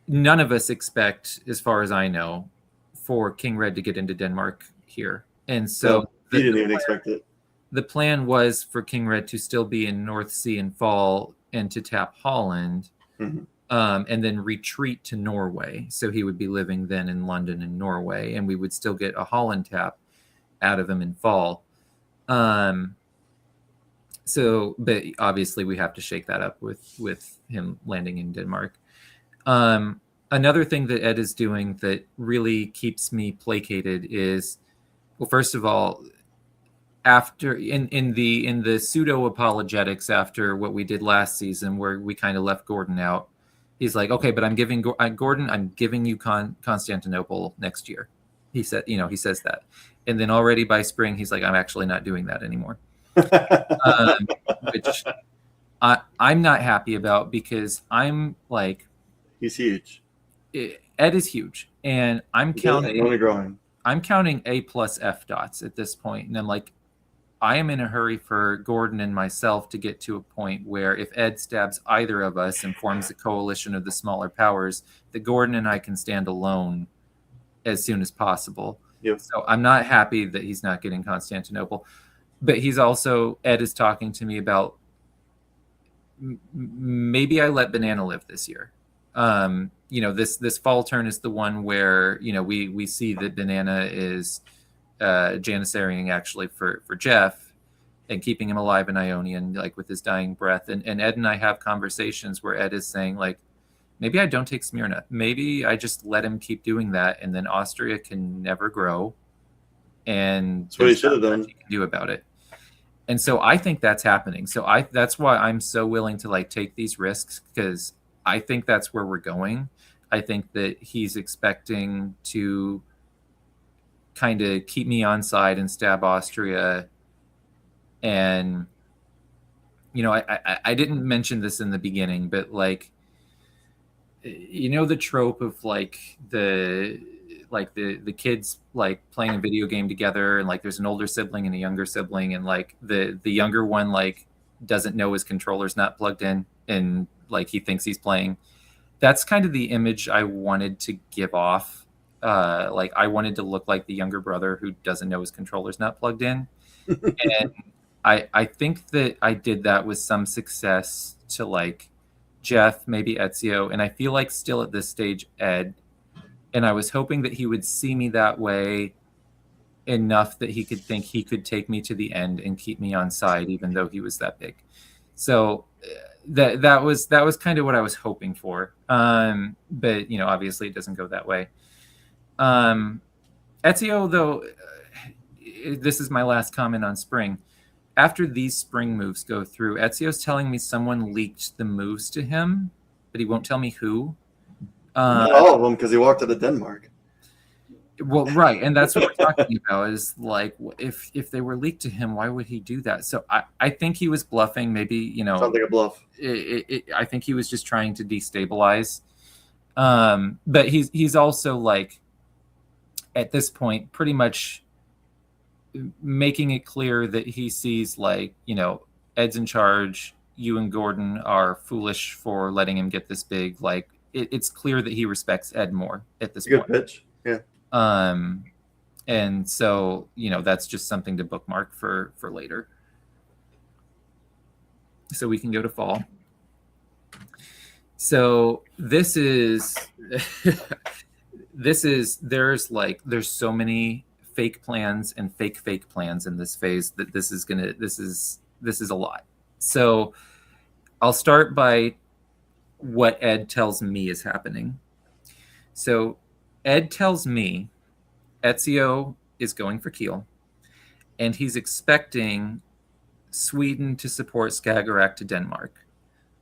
none of us expect, as far as I know, for King Red to get into Denmark here. And so he didn't even expect it. The plan was for King Red to still be in North Sea and fall and to tap Holland, and then retreat to Norway. So he would be living then in London and Norway, and we would still get a Holland tap out of him in fall. So, but obviously we have to shake that up with him landing in Denmark. Another thing that Ed is doing that really keeps me placated is, well, first of all, after in the pseudo apologetics after what we did last season, where we kind of left Gordon out, he's like, okay, but I'm giving Gordon, I'm giving you Constantinople next year. He said, he says that, and then already by spring, he's like, I'm actually not doing that anymore, which I'm not happy about because I'm like, he's huge. Ed is huge, and I'm counting. Only growing. I'm counting A plus F dots at this point, and I'm like, I am in a hurry for Gordon and myself to get to a point where if Ed stabs either of us and forms a coalition of the smaller powers, that Gordon and I can stand alone as soon as possible. Yep. So I'm not happy that he's not getting Constantinople, but he's also, Ed is talking to me about maybe I let Banana live this year. This fall turn is the one where, we see that Banana is janissarying actually for Jeff and keeping him alive in Ionian, like with his dying breath. And Ed and I have conversations where Ed is saying like, maybe I don't take Smyrna. Maybe I just let him keep doing that. And then Austria can never grow. And that's what he should have done. He can do about it. And so I think that's happening. So that's why I'm so willing to like take these risks, because I think that's where we're going. I think that he's expecting to kind of keep me on side and stab Austria. And, I didn't mention this in the beginning, but like, the trope of like the kids like playing a video game together, and like there's an older sibling and a younger sibling, and like the younger one like doesn't know his controller's not plugged in, and like he thinks he's playing. That's kind of the image I wanted to give off. Like I wanted to look like the younger brother who doesn't know his controller's not plugged in. And I think that I did that with some success to like Jeff, maybe Ezio, and I feel like still at this stage, Ed. And I was hoping that he would see me that way enough that he could think he could take me to the end and keep me on side, even though he was that big. So that was kind of what I was hoping for. But obviously it doesn't go that way. Ezio, though, this is my last comment on spring. After these spring moves go through, Ezio's telling me someone leaked the moves to him, but he won't tell me who. Not all of them, because he walked to Denmark. Well, right, and that's what we're talking about. Is like, if they were leaked to him, why would he do that? So I think he was bluffing. Maybe sounds like a bluff. I think he was just trying to destabilize. But he's also like, at this point, pretty much making it clear that he sees like, Ed's in charge. You and Gordon are foolish for letting him get this big. Like, it's clear that he respects Ed more at this point. Good pitch. Yeah. And so, that's just something to bookmark for later. So we can go to fall. So this is, there's so many fake plans and fake plans in this phase that this is a lot. So I'll start by what Ed tells me is happening. So Ed tells me Ezio is going for Kiel, and he's expecting Sweden to support Skagerrak to Denmark.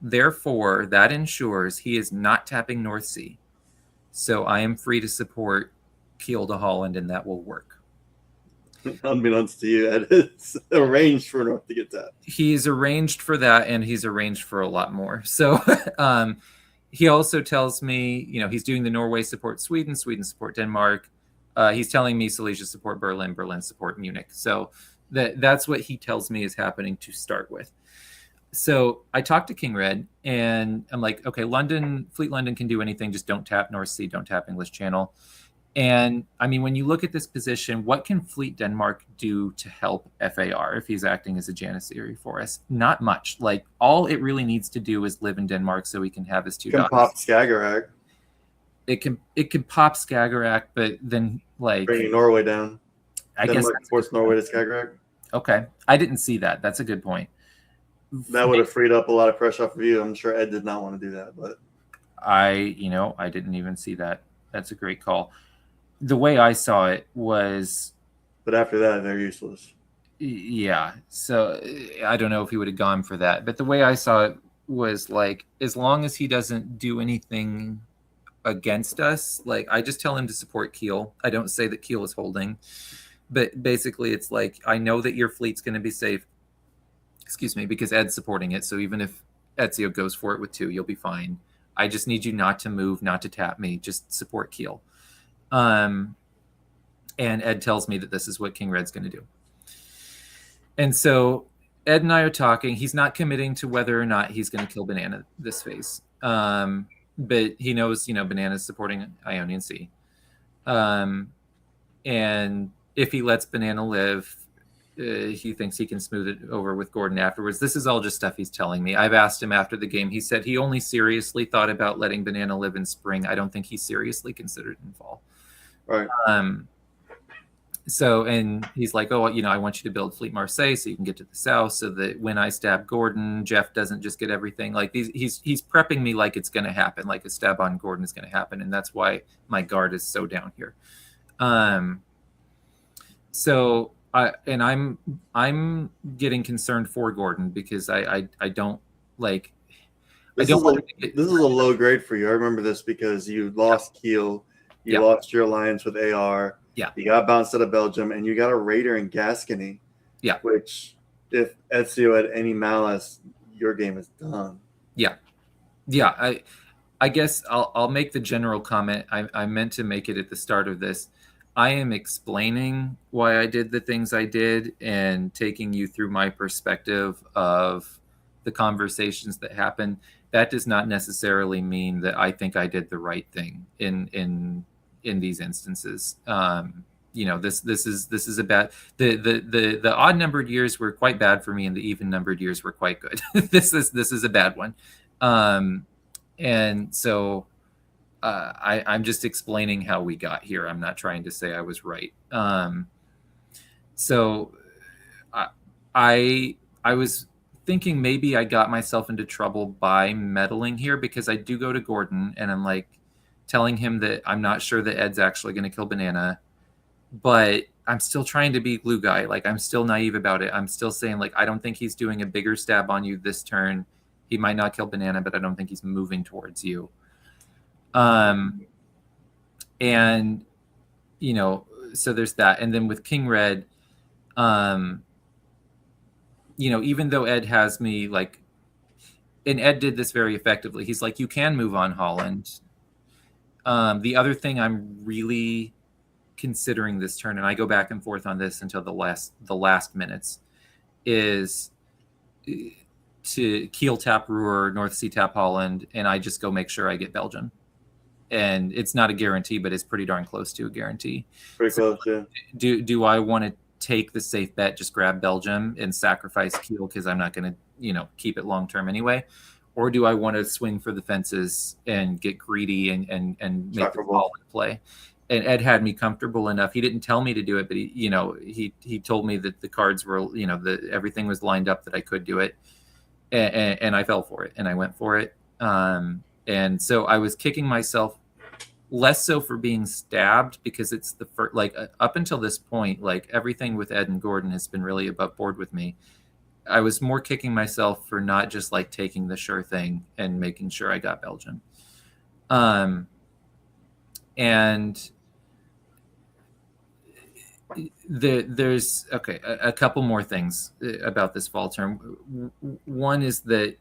Therefore, that ensures he is not tapping North Sea. So I am free to support Kiel to Holland, and that will work. Unbeknownst to you, Ed is arranged for North to get tapped. He's arranged for that, and he's arranged for a lot more. So he also tells me, he's doing the Norway support Sweden support Denmark. He's telling me Silesia support Berlin support Munich. So that's what he tells me is happening to start with. So I talked to King Red, and I'm like, okay, Fleet London can do anything, just don't tap North Sea, don't tap English Channel. And I mean, when you look at this position, what can Fleet Denmark do to help FAR if he's acting as a Janissary for us? Not much. Like, all it really needs to do is live in Denmark so he can have his two dogs. Pop Skagerrak. It can pop Skagerrak, but then like bringing Norway down. I guess force Norway to Skagerrak. Okay, I didn't see that. That's a good point. That would have freed up a lot of pressure off of you. I'm sure Ed did not want to do that, but I didn't even see that. That's a great call. The way I saw it was, but after that, they're useless. Yeah. So I don't know if he would have gone for that, but the way I saw it was like, as long as he doesn't do anything against us, like, I just tell him to support Kiel. I don't say that Kiel is holding, but basically it's like, I know that your fleet's going to be safe. Excuse me, because Ed's supporting it. So even if Ezio goes for it with 2, you'll be fine. I just need you not to move, not to tap me. Just support Kiel. And Ed tells me that this is what King Red's going to do. And so Ed and I are talking. He's not committing to whether or not he's going to kill Banana this phase. But he knows, Banana's supporting Ionian Sea. And if he lets Banana live, he thinks he can smooth it over with Gordon afterwards. This is all just stuff he's telling me. I've asked him after the game. He said he only seriously thought about letting Banana live in spring. I don't think he seriously considered it in fall. Right. So, and he's like, oh, I want you to build Fleet Marseille so you can get to the south, so that when I stab Gordon, Jeff doesn't just get everything. Like, he's prepping me like it's going to happen, like a stab on Gordon is going to happen, and that's why my guard is so down here. So I'm getting concerned for Gordon, because I don't like. This is a low grade for you. I remember this because you lost Kiel, you lost your alliance with AR. Yeah, you got bounced out of Belgium, and you got a Raider in Gascony. Yeah, which, if Ezio had any malice, your game is done. Yeah. I guess I'll make the general comment. I meant to make it at the start of this. I am explaining why I did the things I did and taking you through my perspective of the conversations that happened. That does not necessarily mean that I think I did the right thing in these instances. This is a bad. The odd numbered years were quite bad for me, and the even numbered years were quite good. This is a bad one, and so. I'm just explaining how we got here. I'm not trying to say I was right. So I was thinking maybe I got myself into trouble by meddling here, because I do go to Gordon and I'm like telling him that I'm not sure that Ed's actually going to kill Banana, but I'm still trying to be glue guy. Like, I'm still naive about it. I'm still saying, like, I don't think he's doing a bigger stab on you this turn. He might not kill Banana, but I don't think he's moving towards you. And, you know, so there's that. And then with King Red, you know, even though Ed has me like, and Ed did this very effectively. He's like, you can move on Holland. The other thing I'm really considering this turn, and I go back and forth on this until the last minutes, is to keel tap Ruhr, North Sea tap Holland, and I just go make sure I get Belgium. And it's not a guarantee, but it's pretty darn close to a guarantee. Pretty close, yeah. Do I want to take the safe bet, just grab Belgium and sacrifice Kiel because I'm not going to, you know, keep it long term anyway? Or do I want to swing for the fences and get greedy and make the ball in play? And Ed had me comfortable enough. He didn't tell me to do it, but he, you know, he told me that the cards were, you know, that everything was lined up that I could do it, and I fell for it and I went for it. And so I was kicking myself, less so for being stabbed, because it's the first, like, up until this point, like, everything with Ed and Gordon has been really above board with me. I was more kicking myself for not just like taking the sure thing and making sure I got Belgium. And there's a couple more things about this fall term. One is that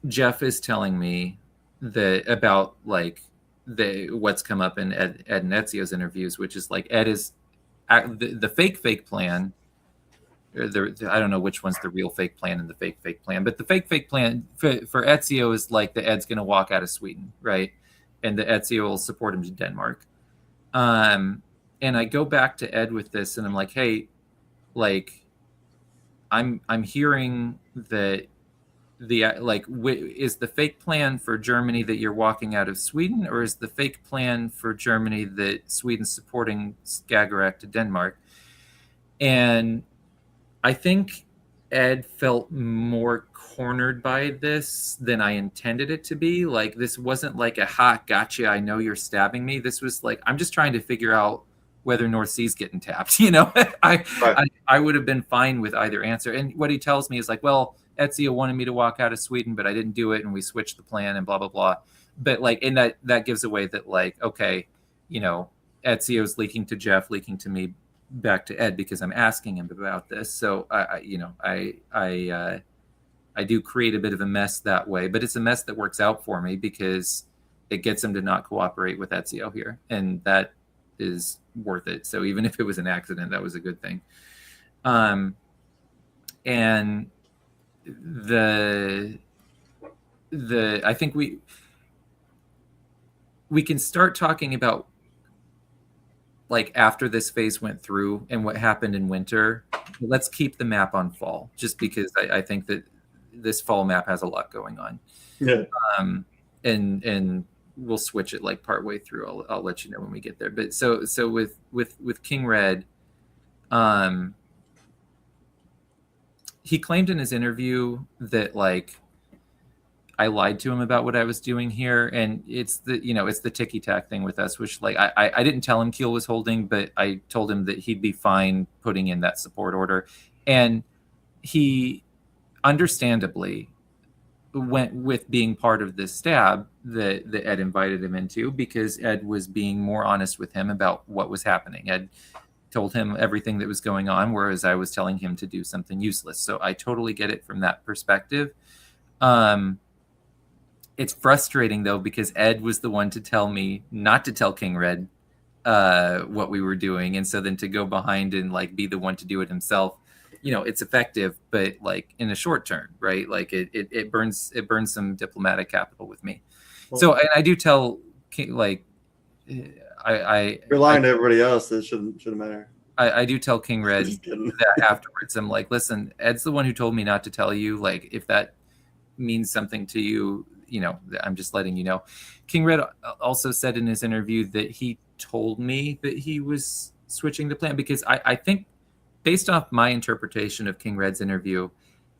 Jeff is telling me that about like what's come up in Ed and Ezio's interviews, which is like Ed is the fake plan. I don't know which one's the real fake plan and the fake plan, but the fake plan for Ezio is like the Ed's going to walk out of Sweden, right? And the Ezio will support him to Denmark. And I go back to Ed with this, and I'm like, hey, like, I'm hearing that is the fake plan for Germany that you're walking out of Sweden, or is the fake plan for Germany that Sweden's supporting Skagerrak to Denmark? And I think Ed felt more cornered by this than I intended it to be. Like, this wasn't like a gotcha, I know you're stabbing me. This was like, I'm just trying to figure out whether North Sea's getting tapped. You know, I would have been fine with either answer. And what he tells me is like, well, Ezio wanted me to walk out of Sweden, but I didn't do it, and we switched the plan and blah blah blah. But like, and that gives away that, like, okay, you know, Ezio's leaking to Jeff, leaking to me back to Ed because I'm asking him about this. So I do create a bit of a mess that way, but it's a mess that works out for me because it gets him to not cooperate with Ezio here, and that is worth it. So even if it was an accident, that was a good thing. And I think we can start talking about, like, after this phase went through and what happened in winter. Let's keep the map on fall, just because I think that this fall map has a lot going on. Yeah. And we'll switch it like partway through. I'll let you know when we get there. But so with King Red, he claimed in his interview that, like, I lied to him about what I was doing here, and it's the ticky tack thing with us, which, like, I didn't tell him Kiel was holding, but I told him that he'd be fine putting in that support order, and he understandably went with being part of this stab that Ed invited him into, because Ed was being more honest with him about what was happening. Ed told him everything that was going on, whereas I was telling him to do something useless. So I totally get it from that perspective. It's frustrating, though, because Ed was the one to tell me not to tell King Red what we were doing. And so then to go behind and, like, be the one to do it himself, you know, it's effective, but, like, in a short term, right? Like, it burns some diplomatic capital with me. Well, so, and I do tell King, like, you're lying to everybody else. It shouldn't matter. I do tell King Red that afterwards. I'm like, listen, Ed's the one who told me not to tell you. Like, if that means something to you, you know, I'm just letting you know. King Red also said in his interview that he told me that he was switching the plan, because I think based off my interpretation of King Red's interview,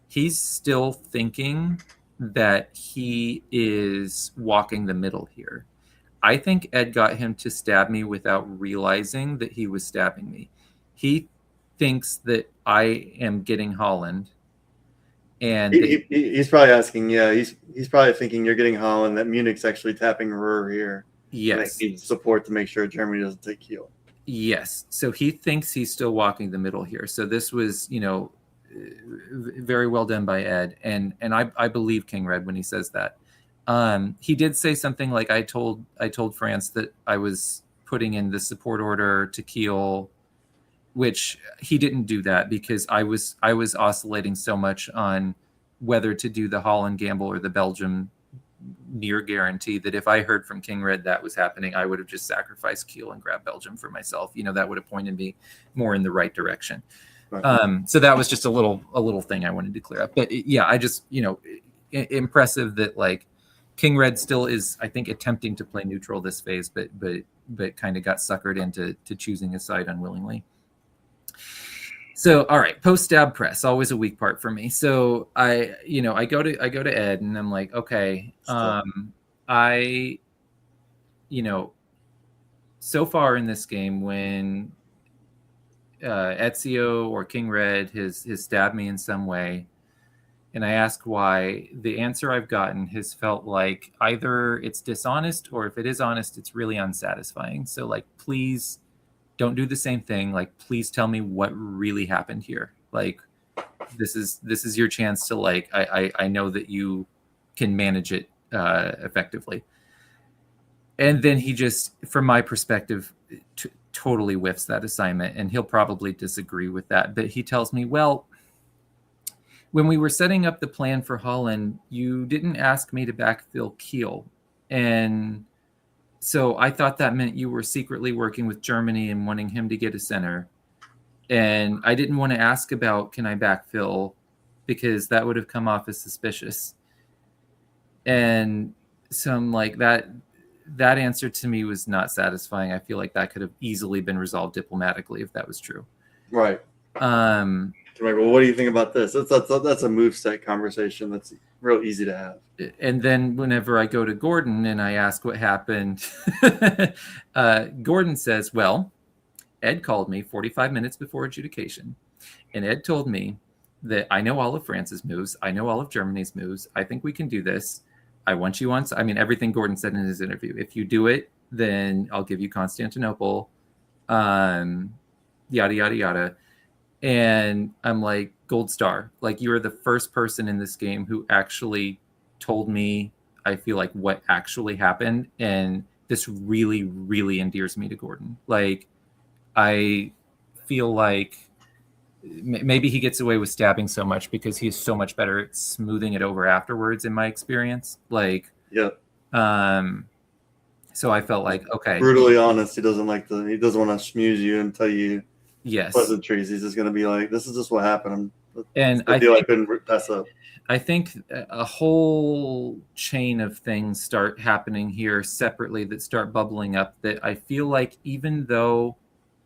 he's still thinking that he is walking the middle here. I think Ed got him to stab me without realizing that he was stabbing me. He thinks that I am getting Holland, and he's probably asking. Yeah, he's probably thinking you're getting Holland. That Munich's actually tapping Ruhr here. yes, and needs support to make sure Germany doesn't take Kiel. Yes. So he thinks he's still walking the middle here. So this was, very well done by Ed. And I believe King Red when he says that. He did say something like, I told France that I was putting in the support order to Kiel, which he didn't do that because I was oscillating so much on whether to do the Holland gamble or the Belgium near guarantee that if I heard from King Red that was happening, I would have just sacrificed Kiel and grabbed Belgium for myself. That would have pointed me more in the right direction. Right. So that was just a little thing I wanted to clear up. But yeah, I just, impressive that like King Red still is, I think, attempting to play neutral this phase, but kind of got suckered into choosing a side unwillingly. So, all right, post-stab press, always a weak part for me. So I go to Ed and I'm like, okay, so far in this game when Ezio or King Red has stabbed me in some way, and I ask why, the answer I've gotten has felt like either it's dishonest or if it is honest, it's really unsatisfying. So like, please don't do the same thing. Like, please tell me what really happened here. Like, this is your chance to like, I know that you can manage it effectively. And then he just, from my perspective, totally whiffs that assignment, and he'll probably disagree with that. But he tells me, well, when we were setting up the plan for Holland, you didn't ask me to backfill Kiel. And so I thought that meant you were secretly working with Germany and wanting him to get a center. And I didn't want to ask about, can I backfill? Because that would have come off as suspicious. And so I'm like, that answer to me was not satisfying. I feel like that could have easily been resolved diplomatically if that was true. Right. Right. Well, what do you think about this? That's a moveset conversation that's real easy to have. And then whenever I go to Gordon and I ask what happened, Gordon says, well, Ed called me 45 minutes before adjudication, and Ed told me that I know all of France's moves. I know all of Germany's moves. I think we can do this. I want you on. I mean, everything Gordon said in his interview. If you do it, then I'll give you Constantinople. Yada, yada, yada. And I'm like, gold star. Like, you are the first person in this game who actually told me, I feel like, what actually happened. And this really, really endears me to Gordon. Like, I feel like maybe he gets away with stabbing so much because he's so much better at smoothing it over afterwards, in my experience. Like, yeah. So I felt like, okay. Brutally honest. He doesn't want to schmooze you and tell you yes pleasantries. He's just going to be like, this is just what happened. And I couldn't pass up. I think a whole chain of things start happening here separately that start bubbling up, that I feel like even though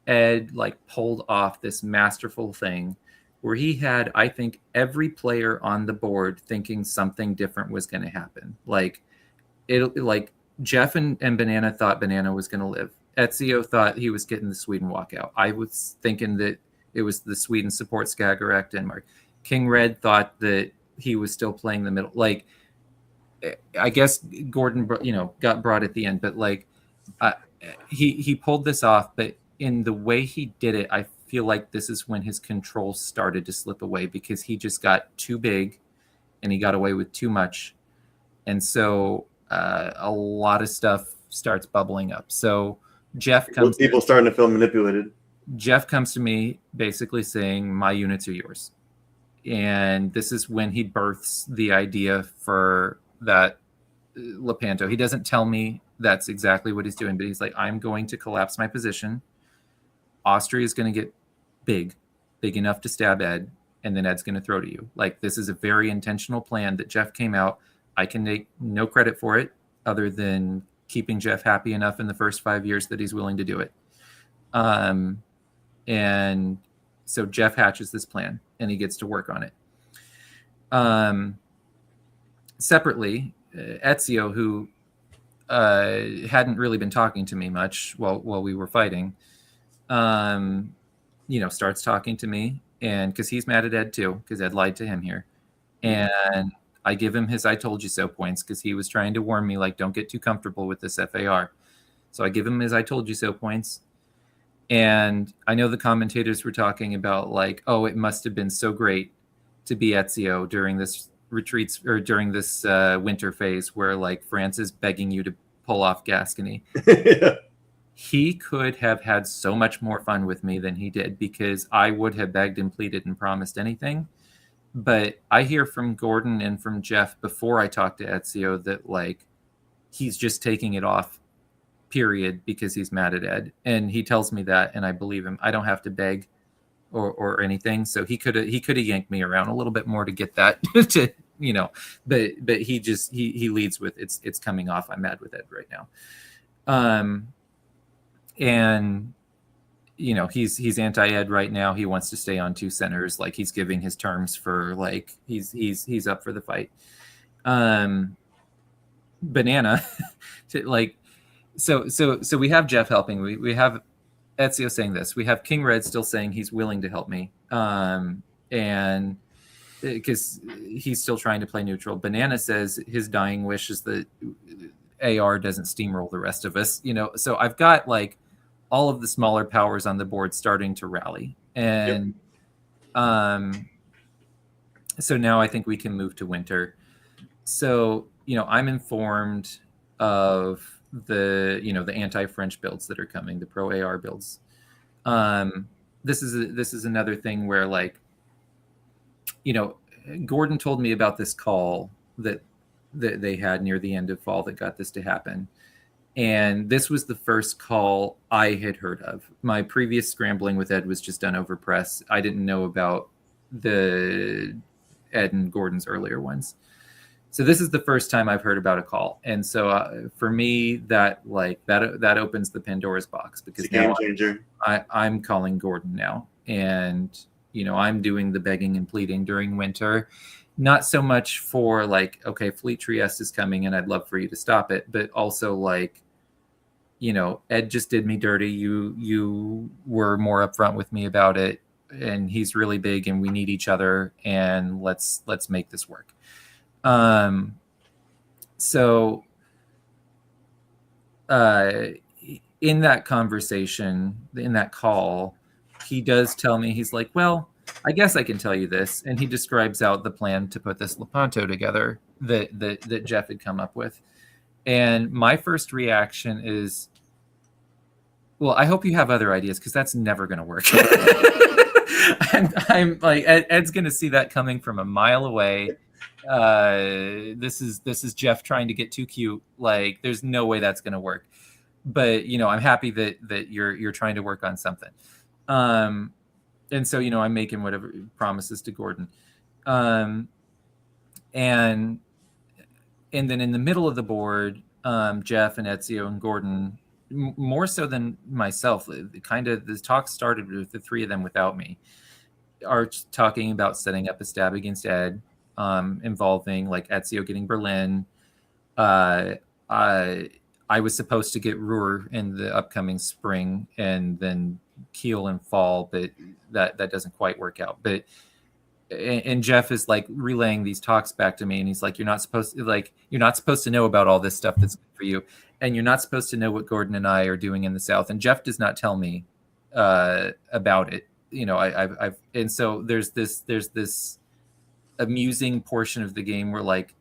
Ed like pulled off this masterful thing where he had, I think, every player on the board thinking something different was going to happen. Like Jeff and Banana thought Banana was going to live. Ezio thought he was getting the Sweden walkout. I was thinking that it was the Sweden support Skagerrak, Denmark. King Red thought that he was still playing the middle. Like, I guess Gordon, got brought at the end, but like, he pulled this off. But in the way he did it, I feel like this is when his control started to slip away, because he just got too big and he got away with too much. And so a lot of stuff starts bubbling up. So Jeff comes. People starting to feel manipulated. Jeff comes to me basically saying, my units are yours. And this is when he births the idea for that Lepanto. He doesn't tell me that's exactly what he's doing, but he's like, I'm going to collapse my position. Austria is going to get big enough to stab Ed, and then Ed's going to throw to you. Like, this is a very intentional plan that Jeff came out. I can take no credit for it other than keeping Jeff happy enough in the first 5 years that he's willing to do it. And So Jeff hatches this plan, and he gets to work on it. Separately, Ezio, who hadn't really been talking to me much while we were fighting, starts talking to me, and because he's mad at Ed too, because Ed lied to him here. And I give him his "I told you so" points, because he was trying to warn me, like, don't get too comfortable with this FAR. So I give him his "I told you so" points. And I know the commentators were talking about, like, oh, it must have been so great to be Ezio during this retreats, or during this winter phase where, like, France is begging you to pull off Gascony. Yeah. He could have had so much more fun with me than he did, because I would have begged and pleaded and promised anything. But I hear from Gordon and from Jeff before I talk to Ezio that, like, he's just taking it off, period, because he's mad at Ed. And he tells me that, and I believe him. I don't have to beg or anything. So he could have yanked me around a little bit more to get that to, but he leads with it's coming off. I'm mad with Ed right now. And he's anti-Ed right now. He wants to stay on 2 centers. Like, he's giving his terms for, like, he's up for the fight. Banana to, like, so we have Jeff helping. We have Ezio saying this. We have King Red still saying he's willing to help me. And because he's still trying to play neutral. Banana says his dying wish is that AR doesn't steamroll the rest of us, So I've got, like, all of the smaller powers on the board starting to rally. And so now I think we can move to winter. So, I'm informed of the anti-French builds that are coming, the pro AR builds. This is another thing where, like, Gordon told me about this call that they had near the end of fall that got this to happen. And this was the first call I had heard of. My previous scrambling with Ed was just done over press. I didn't know about the Ed and Gordon's earlier ones. So this is the first time I've heard about a call. And so for me, that opens the Pandora's box, because it's a game changer. I'm calling Gordon now. And, I'm doing the begging and pleading during winter. Not so much for, like, okay, Fleet Trieste is coming and I'd love for you to stop it, but also, like, Ed just did me dirty. You were more upfront with me about it, and he's really big, and we need each other, and let's make this work. So in that conversation, in that call, he does tell me, he's like, well, I guess I can tell you this. And he describes out the plan to put this Lepanto together that Jeff had come up with. And my first reaction is, well, I hope you have other ideas, because that's never going to work. I'm like, Ed's going to see that coming from a mile away. This is Jeff trying to get too cute. Like, there's no way that's going to work. But, I'm happy that you're trying to work on something. And so, I'm making whatever promises to Gordon. And then in the middle of the board, Jeff and Ezio and Gordon, more so than myself, the talk started with the 3 of them without me, are talking about setting up a stab against Ed, involving, like, Ezio getting Berlin. I was supposed to get Ruhr in the upcoming spring, and then Kiel in fall, but that doesn't quite work out. But and Jeff is, like, relaying these talks back to me, and he's like, you're not supposed to know about all this stuff that's good for you, and you're not supposed to know what Gordon and I are doing in the South. And Jeff does not tell me about it. And so there's this amusing portion of the game where, like,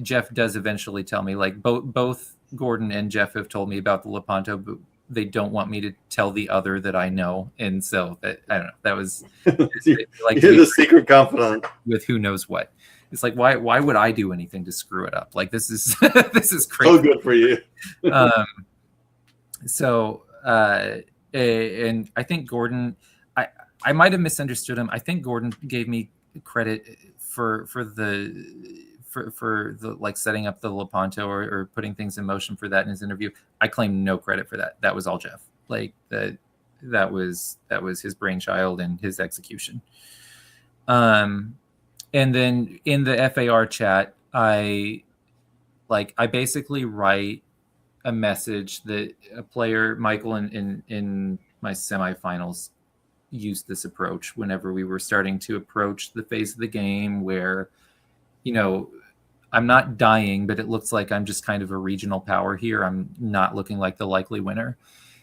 Jeff does eventually tell me, like, both Gordon and Jeff have told me about the Lepanto, but they don't want me to tell the other that I know. And so that, I don't know, that was like, you're the secret confidant with who knows what. It's like, why would I do anything to screw it up? Like, this is this is crazy. So good for you. And I think Gordon, I might have misunderstood him. I think Gordon gave me credit for the like setting up the Lepanto or putting things in motion for that in his interview. I claim no credit for that. That was all Jeff. Like, that that was his brainchild and his execution. And then in the FAR chat, I basically write a message that a player, Michael, in my semifinals, used this approach whenever we were starting to approach the phase of the game where, I'm not dying, but it looks like I'm just kind of a regional power here. I'm not looking like the likely winner.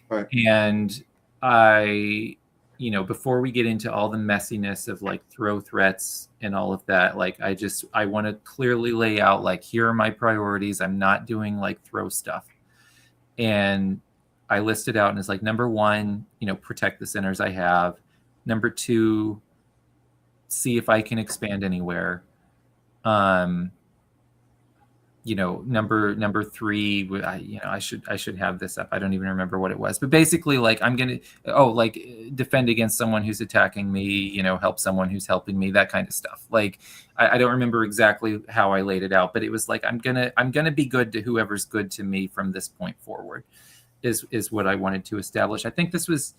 Right. And I, before we get into all the messiness of like throw threats and all of that, like I want to clearly lay out, like, here are my priorities. I'm not doing like throw stuff. And I listed out, and it's like, number one, protect the centers I have. Number two, see if I can expand anywhere. Number three, I should have this up. I don't even remember what it was, but basically, like, I'm gonna defend against someone who's attacking me, help someone who's helping me, that kind of stuff. Like, I don't remember exactly how I laid it out, but it was like, I'm gonna be good to whoever's good to me from this point forward, is what I wanted to establish. I think this was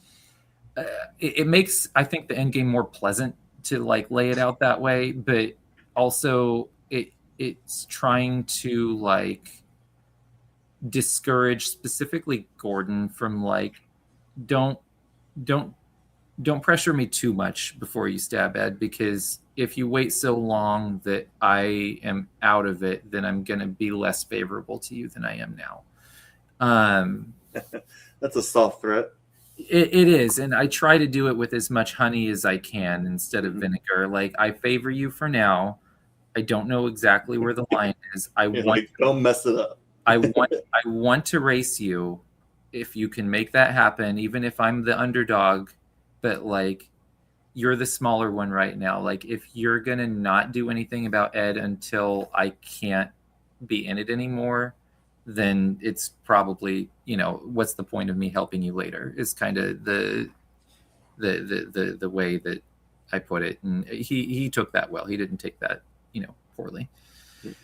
it makes, I think, the end game more pleasant to like lay it out that way, but also it's trying to like discourage specifically Gordon from like, don't pressure me too much before you stab Ed, because if you wait so long that I am out of it, then I'm going to be less favorable to you than I am now. That's a soft threat. It is, and I try to do it with as much honey as I can instead of vinegar. Like, I favor you for now. I don't know exactly where the line is. Don't mess it up. I want to race you. If you can make that happen, even if I'm the underdog, but like, you're the smaller one right now. Like, if you're gonna not do anything about Ed until I can't be in it anymore, then it's probably, what's the point of me helping you later, is kind of the way that I put it. And he took that well. He didn't take that, poorly.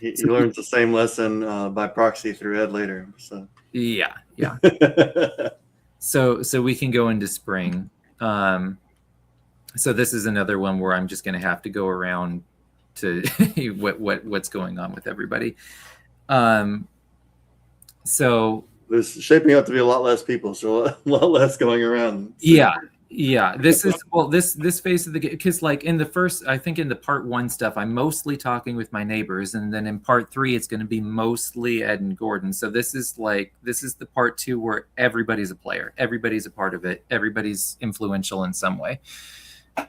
He learns the same lesson by proxy through Ed later. So yeah. So we can go into spring. So this is another one where I'm just going to have to go around to what's going on with everybody. So there's shaping up to be a lot less people, so a lot less going around. So. Yeah. This is, well, this phase of the game, because like in the first, I think in the part one stuff, I'm mostly talking with my neighbors, and then in part three, it's going to be mostly Ed and Gordon. So this is the part two where everybody's a player, everybody's a part of it, everybody's influential in some way.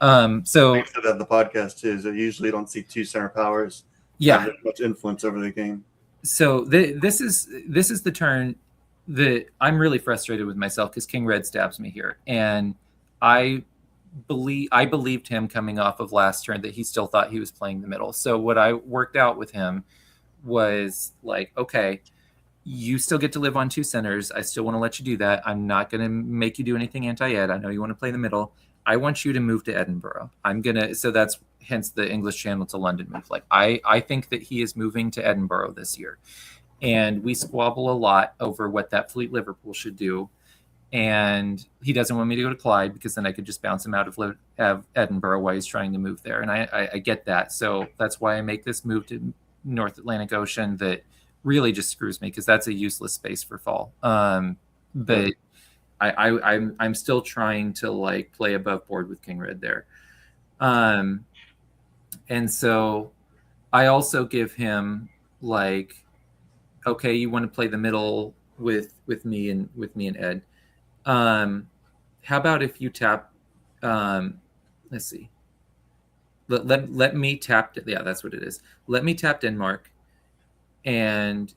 So that the podcast too, is that usually you don't see two center powers have much influence over the game. So this is the turn that I'm really frustrated with myself, because King Red stabs me here, and I believed him coming off of last turn that he still thought he was playing the middle. So what I worked out with him was like, okay, you still get to live on two centers. I still want to let you do that. I'm not going to make you do anything anti-Ed. I know you want to play the middle. I want you to move to Edinburgh. So that's hence the English Channel to London move. Like, I think that he is moving to Edinburgh this year. And we squabble a lot over what that Fleet Liverpool should do. And he doesn't want me to go to Clyde, because then I could just bounce him out of Edinburgh while he's trying to move there. And I get that. So that's why I make this move to North Atlantic Ocean that really just screws me, because that's a useless space for fall. But I'm still trying to like play above board with King Red there. And so I also give him like, okay, you want to play the middle with me and Ed. How about if you tap, let's see. Let me tap. Yeah, that's what it is. Let me tap Denmark, and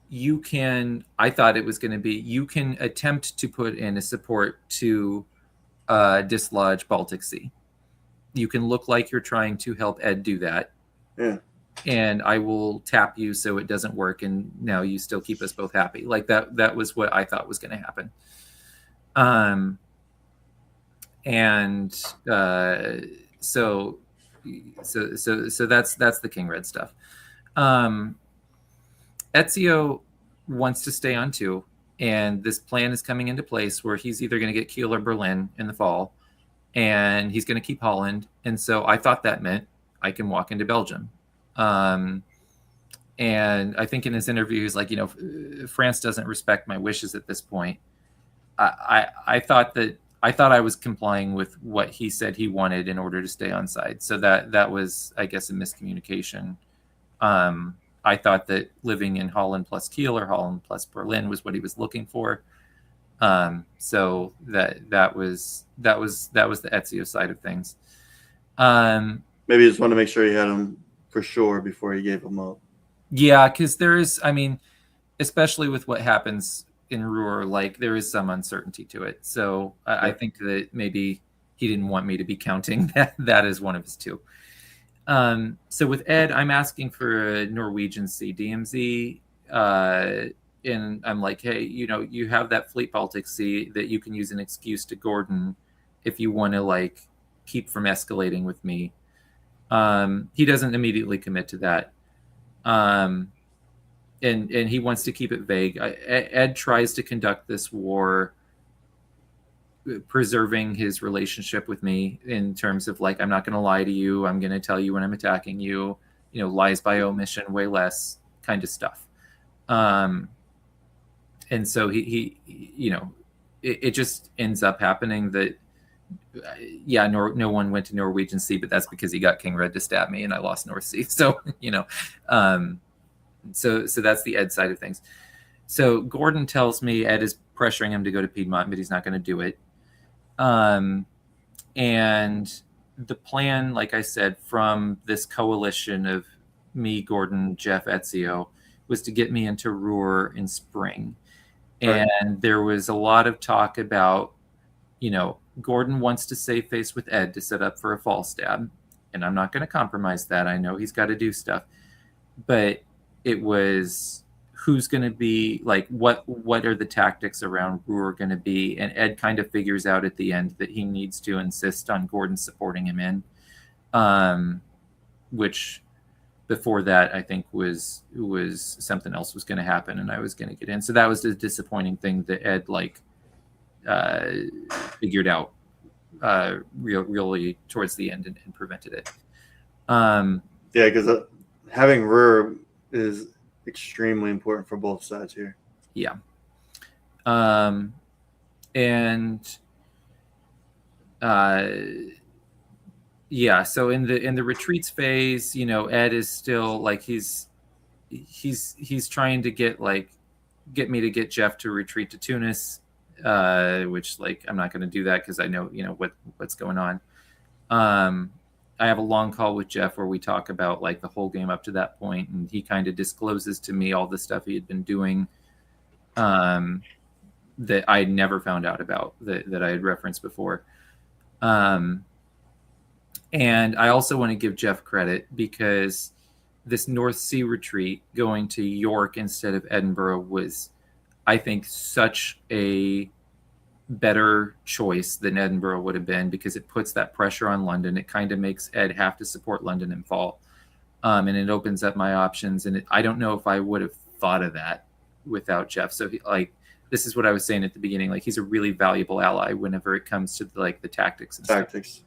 you can, I thought it was going to be, you can attempt to put in a support to dislodge Baltic Sea. You can look like you're trying to help Ed do that. Yeah. And I will tap you so it doesn't work, and now you still keep us both happy. Like that was what I thought was going to happen. So that's the King Red stuff. Ezio wants to stay on 2, and this plan is coming into place where he's either going to get Kiel or Berlin in the fall, and he's going to keep Holland. And so I thought that meant I can walk into Belgium. And I think in his interview, he's like, France doesn't respect my wishes at this point. I thought I was complying with what he said he wanted in order to stay on side. So that was, I guess, a miscommunication. I thought that living in Holland plus Kiel or Holland plus Berlin was what he was looking for. So that was the Ezio side of things. Maybe you just want to make sure you had him for sure before you gave him up. Yeah, because especially with what happens in Ruhr, like there is some uncertainty to it. So I think that maybe he didn't want me to be counting that as one of his two. So with Ed, I'm asking for a Norwegian Sea DMZ. And I'm like, hey, you have that Fleet Baltic Sea that you can use an excuse to Gordon if you want to like keep from escalating with me. He doesn't immediately commit to that. And he wants to keep it vague. Ed tries to conduct this war preserving his relationship with me in terms of like, I'm not going to lie to you. I'm going to tell you when I'm attacking you, lies by omission, way less kind of stuff. And so he it just ends up happening that, no one went to Norwegian Sea, but that's because he got King Red to stab me and I lost North Sea. So, so that's the Ed side of things. So Gordon tells me Ed is pressuring him to go to Piedmont, but he's not going to do it. And the plan, like I said, from this coalition of me, Gordon, Jeff, Ezio, was to get me into Ruhr in spring. Right. And there was a lot of talk about, Gordon wants to save face with Ed to set up for a fall stab. And I'm not going to compromise that. I know he's got to do stuff. But it was who's going to be like, what are the tactics around Ruhr going to be? And Ed kind of figures out at the end that he needs to insist on Gordon supporting him in, which before that I think was something else was going to happen and I was going to get in. So that was the disappointing thing that Ed figured out really towards the end and prevented it. Because having Ruhr is extremely important for both sides here. Yeah. So in the retreats phase, Ed is still like he's trying to get me to get Jeff to retreat to Tunis, which like I'm not going to do that because I know what's going on. I have a long call with Jeff where we talk about like the whole game up to that point, and he kind of discloses to me all the stuff he had been doing that I never found out about that I had referenced before. And I also want to give Jeff credit because this North Sea retreat going to York instead of Edinburgh was, I think, such a better choice than Edinburgh would have been because it puts that pressure on London. It kind of makes Ed have to support London in fall. And it opens up my options. And I don't know if I would have thought of that without Jeff. So this is what I was saying at the beginning. Like he's a really valuable ally whenever it comes to the tactics and tactics.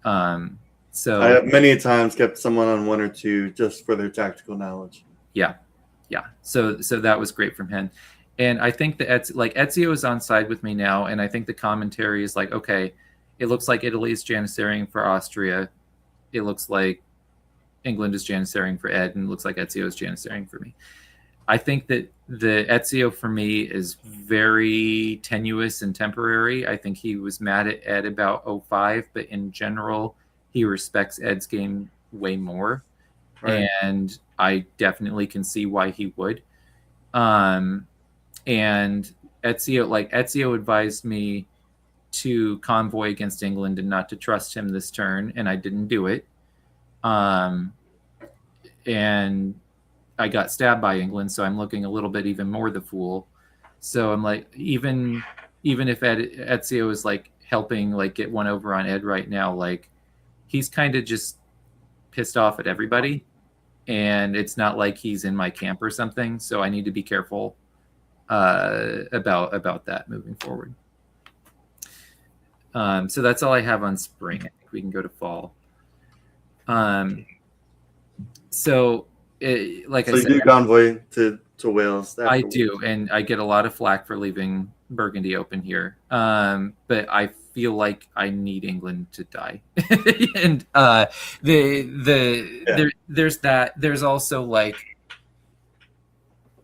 Stuff. So I have many times kept someone on one or two just for their tactical knowledge. Yeah. So that was great from him. And I think that Ezio is on side with me now. And I think the commentary is like, okay, it looks like Italy is janissarying for Austria. It looks like England is janissarying for Ed, and it looks like Ezio is janissarying for me. I think that the Ezio for me is very tenuous and temporary. I think he was mad at Ed about 05, but in general, he respects Ed's game way more. Right. And I definitely can see why he would. And Ezio advised me to convoy against England and not to trust him this turn, and I didn't do it. And I got stabbed by England, so I'm looking a little bit even more the fool. So I'm like, even if Ezio is helping get one over on Ed right now, he's kind of just pissed off at everybody, and it's not like he's in my camp or something. So I need to be careful. about that moving forward. So that's all I have on spring. I think we can go to fall. So like I said, you do convoy to Wales. I do, and I get a lot of flack for leaving Burgundy open here. But I feel like I need England to die, and there's that. There's also like,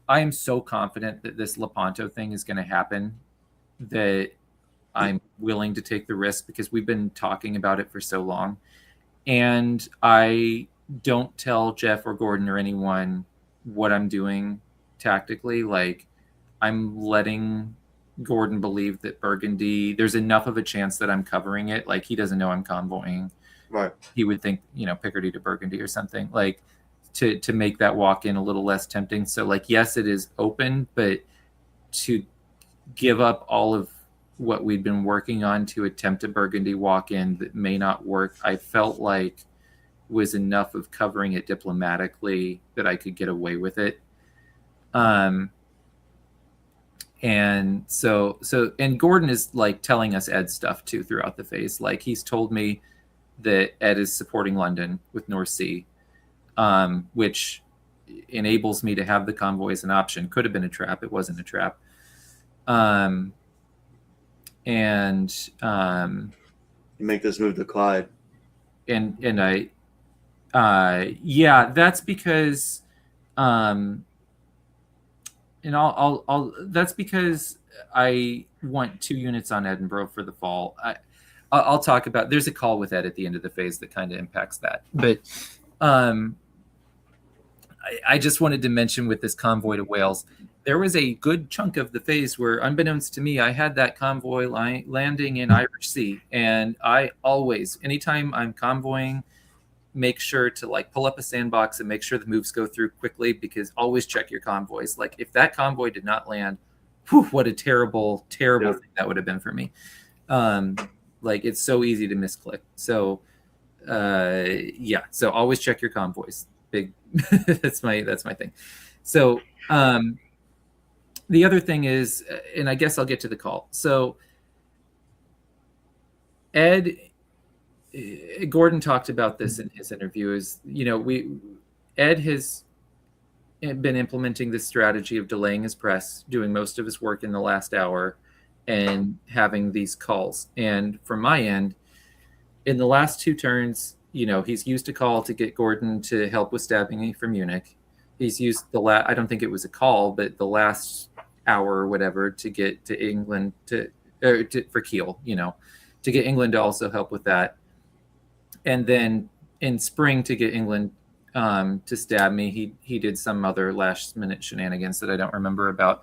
I am so confident that this Lepanto thing is going to happen that I'm willing to take the risk because we've been talking about it for so long, and I don't tell Jeff or Gordon or anyone what I'm doing tactically. Like, I'm letting Gordon believe that Burgundy, there's enough of a chance that I'm covering it. Like, he doesn't know I'm convoying. Right. He would think, Picardy to Burgundy or something, like to make that walk in a little less tempting. So like, yes, it is open, but to give up all of what we'd been working on to attempt a Burgundy walk in that may not work, I felt like was enough of covering it diplomatically that I could get away with it. And so Gordon is like telling us Ed stuff too throughout the phase. Like, he's told me that Ed is supporting London with North Sea, which enables me to have the convoy as an option. Could have been a trap. It wasn't a trap. You make this move to Clyde. And I, yeah, that's because, and that's because I want 2 units on Edinburgh for the fall. I'll talk about, there's a call with Ed at the end of the phase that kind of impacts that. But I just wanted to mention with this convoy to Wales, there was a good chunk of the phase where, unbeknownst to me, I had that convoy landing in Irish Sea. And I always, anytime I'm convoying, make sure to like pull up a sandbox and make sure the moves go through quickly, because always check your convoys. Like, if that convoy did not land, whew, what a terrible thing that would have been for me. Like, it's so easy to misclick. So so always check your convoys. Big that's my thing. So the other thing is, and I guess I'll get to the call. So Gordon talked about this in his interview, is, Ed has been implementing this strategy of delaying his press, doing most of his work in the last hour, and having these calls. And from my end, in the last 2 turns, he's used a call to get Gordon to help with Stabbing from Munich. He's used I don't think it was a call, but the last hour or whatever to get to England for Kiel, to get England to also help with that. And then in spring, to get England to stab me, he did some other last minute shenanigans that I don't remember about.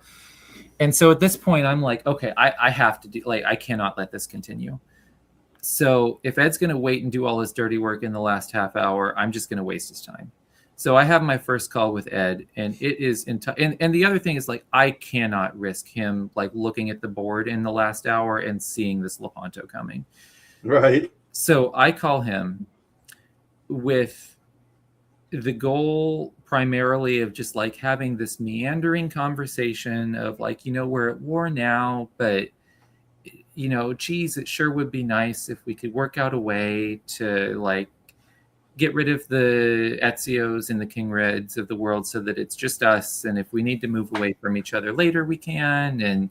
And so at this point, I'm like, okay, I have to do, like, I cannot let this continue. So if Ed's going to wait and do all his dirty work in the last half hour, I'm just going to waste his time. So I have my first call with Ed, and it is and the other thing is, like, I cannot risk him like looking at the board in the last hour and seeing this Lepanto coming. Right. So I call him with the goal primarily of just like having this meandering conversation of like, we're at war now, but geez, it sure would be nice if we could work out a way to like get rid of the Ezios and the King Reds of the world so that it's just us. And if we need to move away from each other later, we can. And,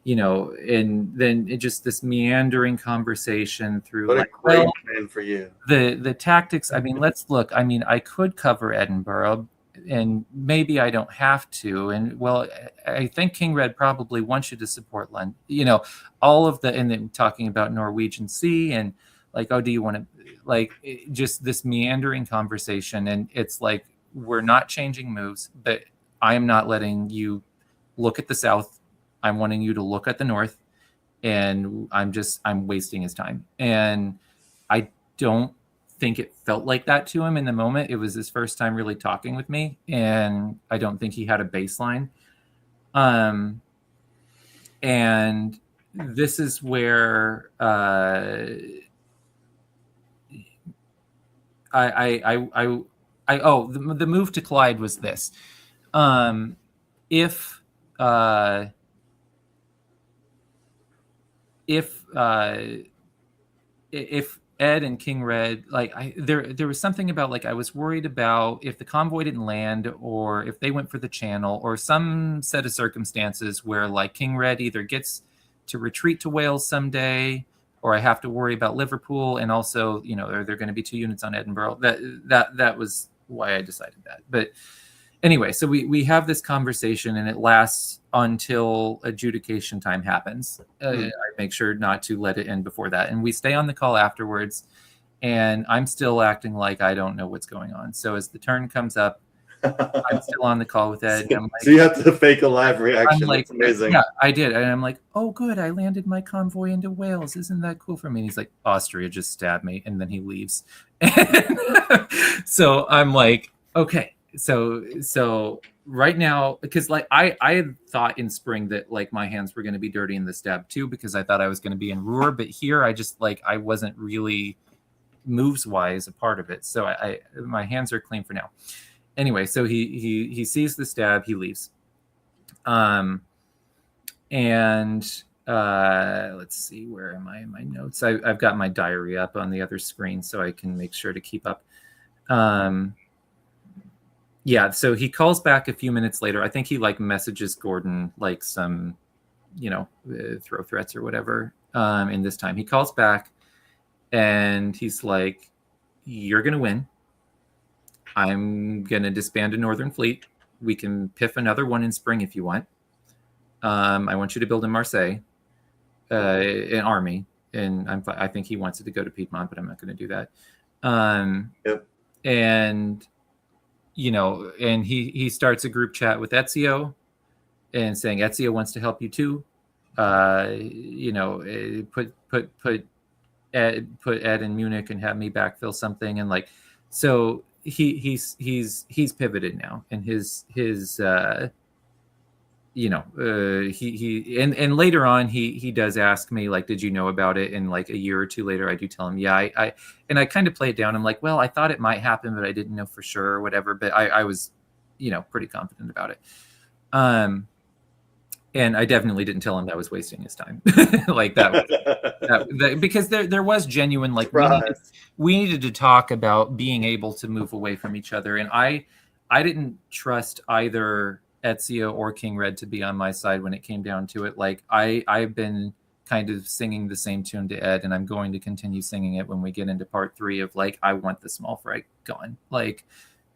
and then it just this meandering conversation through, what like, a great plan for you. The tactics. I mean, let's look. I mean, I could cover Edinburgh, and maybe I don't have to. And well, I think King Red probably wants you to support London. All of and then talking about Norwegian Sea and like, oh, do you want to, like, just this meandering conversation. And it's like, we're not changing moves, but I am not letting you look at the south. I'm wanting you to look at the north, and I'm wasting his time. And I don't think it felt like that to him in the moment. It was his first time really talking with me, and I don't think he had a baseline. And this is where the move to Clyde was this. If if Ed and King Red, like there was something about like I was worried about if the convoy didn't land or if they went for the channel or some set of circumstances where like King Red either gets to retreat to Wales someday or I have to worry about Liverpool, and also, you know, are there going to be 2 units on Edinburgh? That was why I decided that. But anyway, so we have this conversation and it lasts until adjudication time happens. I make sure not to let it end before that. And we stay on the call afterwards, and I'm still acting like I don't know what's going on. So as the turn comes up, I'm still on the call with Ed. And I'm like, so you have to fake a live reaction. I'm like, that's amazing. Yeah, I did. And I'm like, oh, good. I landed my convoy into Wales. Isn't that cool for me? And he's like, Austria just stabbed me. And then he leaves. And so I'm like, okay. So right now, because like I had thought in spring that like my hands were going to be dirty in the stab too, because I thought I was going to be in Ruhr, but here I just like I wasn't really moves wise a part of it. So I my hands are clean for now. Anyway, so he sees the stab, he leaves. And let's see, where am I in my notes? I've got my diary up on the other screen so I can make sure to keep up. Yeah, so he calls back a few minutes later. I think he like messages Gordon like some, you know, throw threats or whatever. In this time, he calls back and he's like, "You're gonna win. I'm gonna disband a Northern Fleet. We can piff another one in spring if you want. I want you to build in Marseille an army, and I think he wants it to go to Piedmont, but I'm not going to do that. Yep. And you know, and he starts a group chat with Ezio, and saying Ezio wants to help you too. You know, put Ed in Munich and have me backfill something, and like, so he's pivoted now, and his you know, he and later on he does ask me like, did you know about it? And like a year or two later, I do tell him, yeah, I kind of play it down. I'm like, well, I thought it might happen, but I didn't know for sure or whatever. But I was, you know, pretty confident about it. And I definitely didn't tell him that I was wasting his time. Like that because there was genuine, like we needed to talk about being able to move away from each other. And I didn't trust either Ezio or King Red to be on my side when it came down to it. Like I've been kind of singing the same tune to Ed, and I'm going to continue singing it when we get into part 3 of like, I want the small fry gone. Like,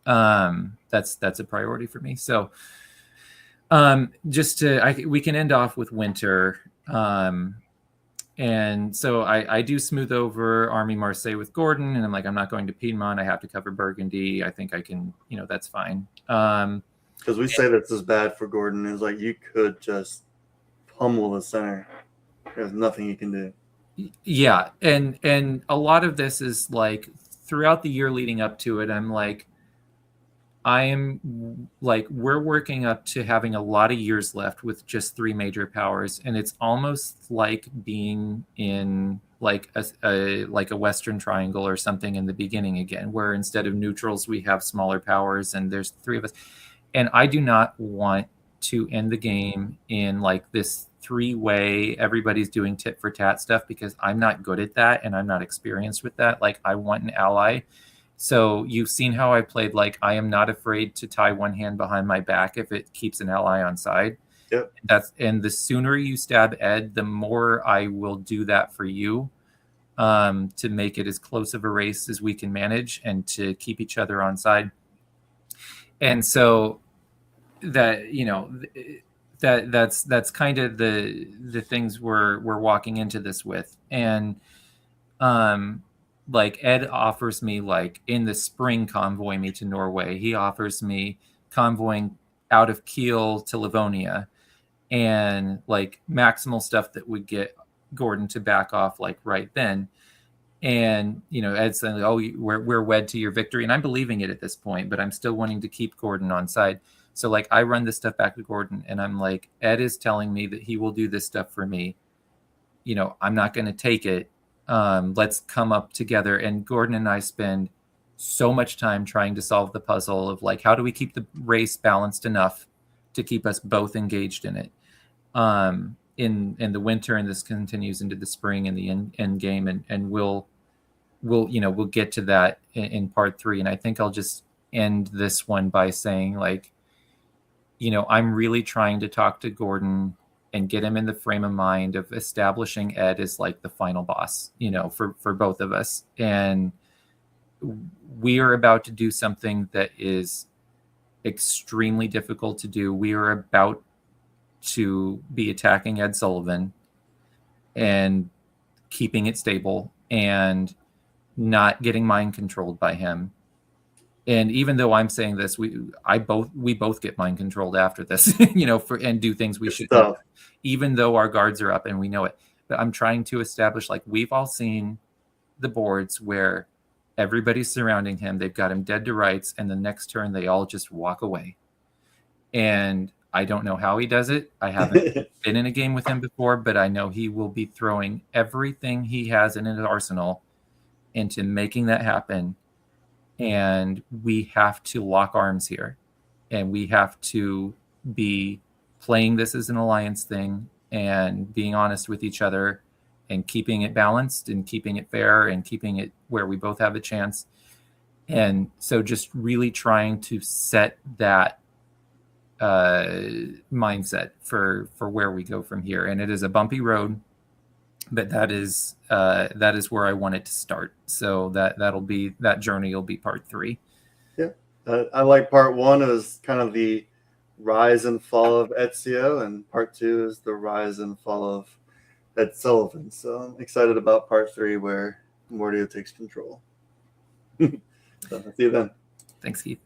that's a priority for me. So, we can end off with winter. And so I do smooth over Army Marseille with Gordon, and I'm like, I'm not going to Piedmont. I have to cover Burgundy. I think I can, you know, that's fine. Because we say this is bad for Gordon. It's like you could just pummel the center. There's nothing you can do. Yeah, and a lot of this is like throughout the year leading up to it, I'm like, we're working up to having a lot of years left with just 3 major powers, and it's almost like being in like a Western Triangle or something in the beginning again, where instead of neutrals we have smaller powers, and there's 3 of us. And I do not want to end the game in like this 3-way, everybody's doing tit for tat stuff, because I'm not good at that and I'm not experienced with that. Like, I want an ally. So you've seen how I played. Like, I am not afraid to tie one hand behind my back if it keeps an ally on side. Yep. And the sooner you stab Ed, the more I will do that for you, to make it as close of a race as we can manage and to keep each other on side. And so that, you know, that's kind of the things we're walking into this with. And like Ed offers me, like in the spring, convoy me to Norway. He offers me convoying out of Kiel to Livonia, and like maximal stuff that would get Gordon to back off like right then. And, you know, Ed's saying, oh, we're wed to your victory. And I'm believing it at this point, but I'm still wanting to keep Gordon on side. So like I run this stuff back to Gordon, and I'm like, Ed is telling me that he will do this stuff for me. You know, I'm not going to take it. Let's come up together. And Gordon and I spend so much time trying to solve the puzzle of like, how do we keep the race balanced enough to keep us both engaged in it. In the winter, and this continues into the spring and the end game, and we'll get to that in part 3. And I think I'll just end this one by saying, like, I'm really trying to talk to Gordon and get him in the frame of mind of establishing Ed as like the final boss, for both of us. And we are about to do something that is extremely difficult to do. We are about to be attacking Ed Sullivan and keeping it stable and not getting mind controlled by him. And even though I'm saying this, we both get mind controlled after this, and do things we shouldn't, even though our guards are up and we know it. But I'm trying to establish, like, we've all seen the boards where everybody's surrounding him, they've got him dead to rights, and the next turn they all just walk away. And I don't know how he does it. I haven't been in a game with him before, but I know he will be throwing everything he has in his arsenal into making that happen. And we have to lock arms here, and we have to be playing this as an alliance thing and being honest with each other and keeping it balanced and keeping it fair and keeping it where we both have a chance. And so just really trying to set that mindset for where we go from here. And it is a bumpy road, but that is where I want it to start. So that journey will be part 3. Yeah, I like part 1 is kind of the rise and fall of Ezio, and part 2 is the rise and fall of Ed Sullivan. So I'm excited about part 3 where Mordio takes control. So, see you then. Thanks, Keith.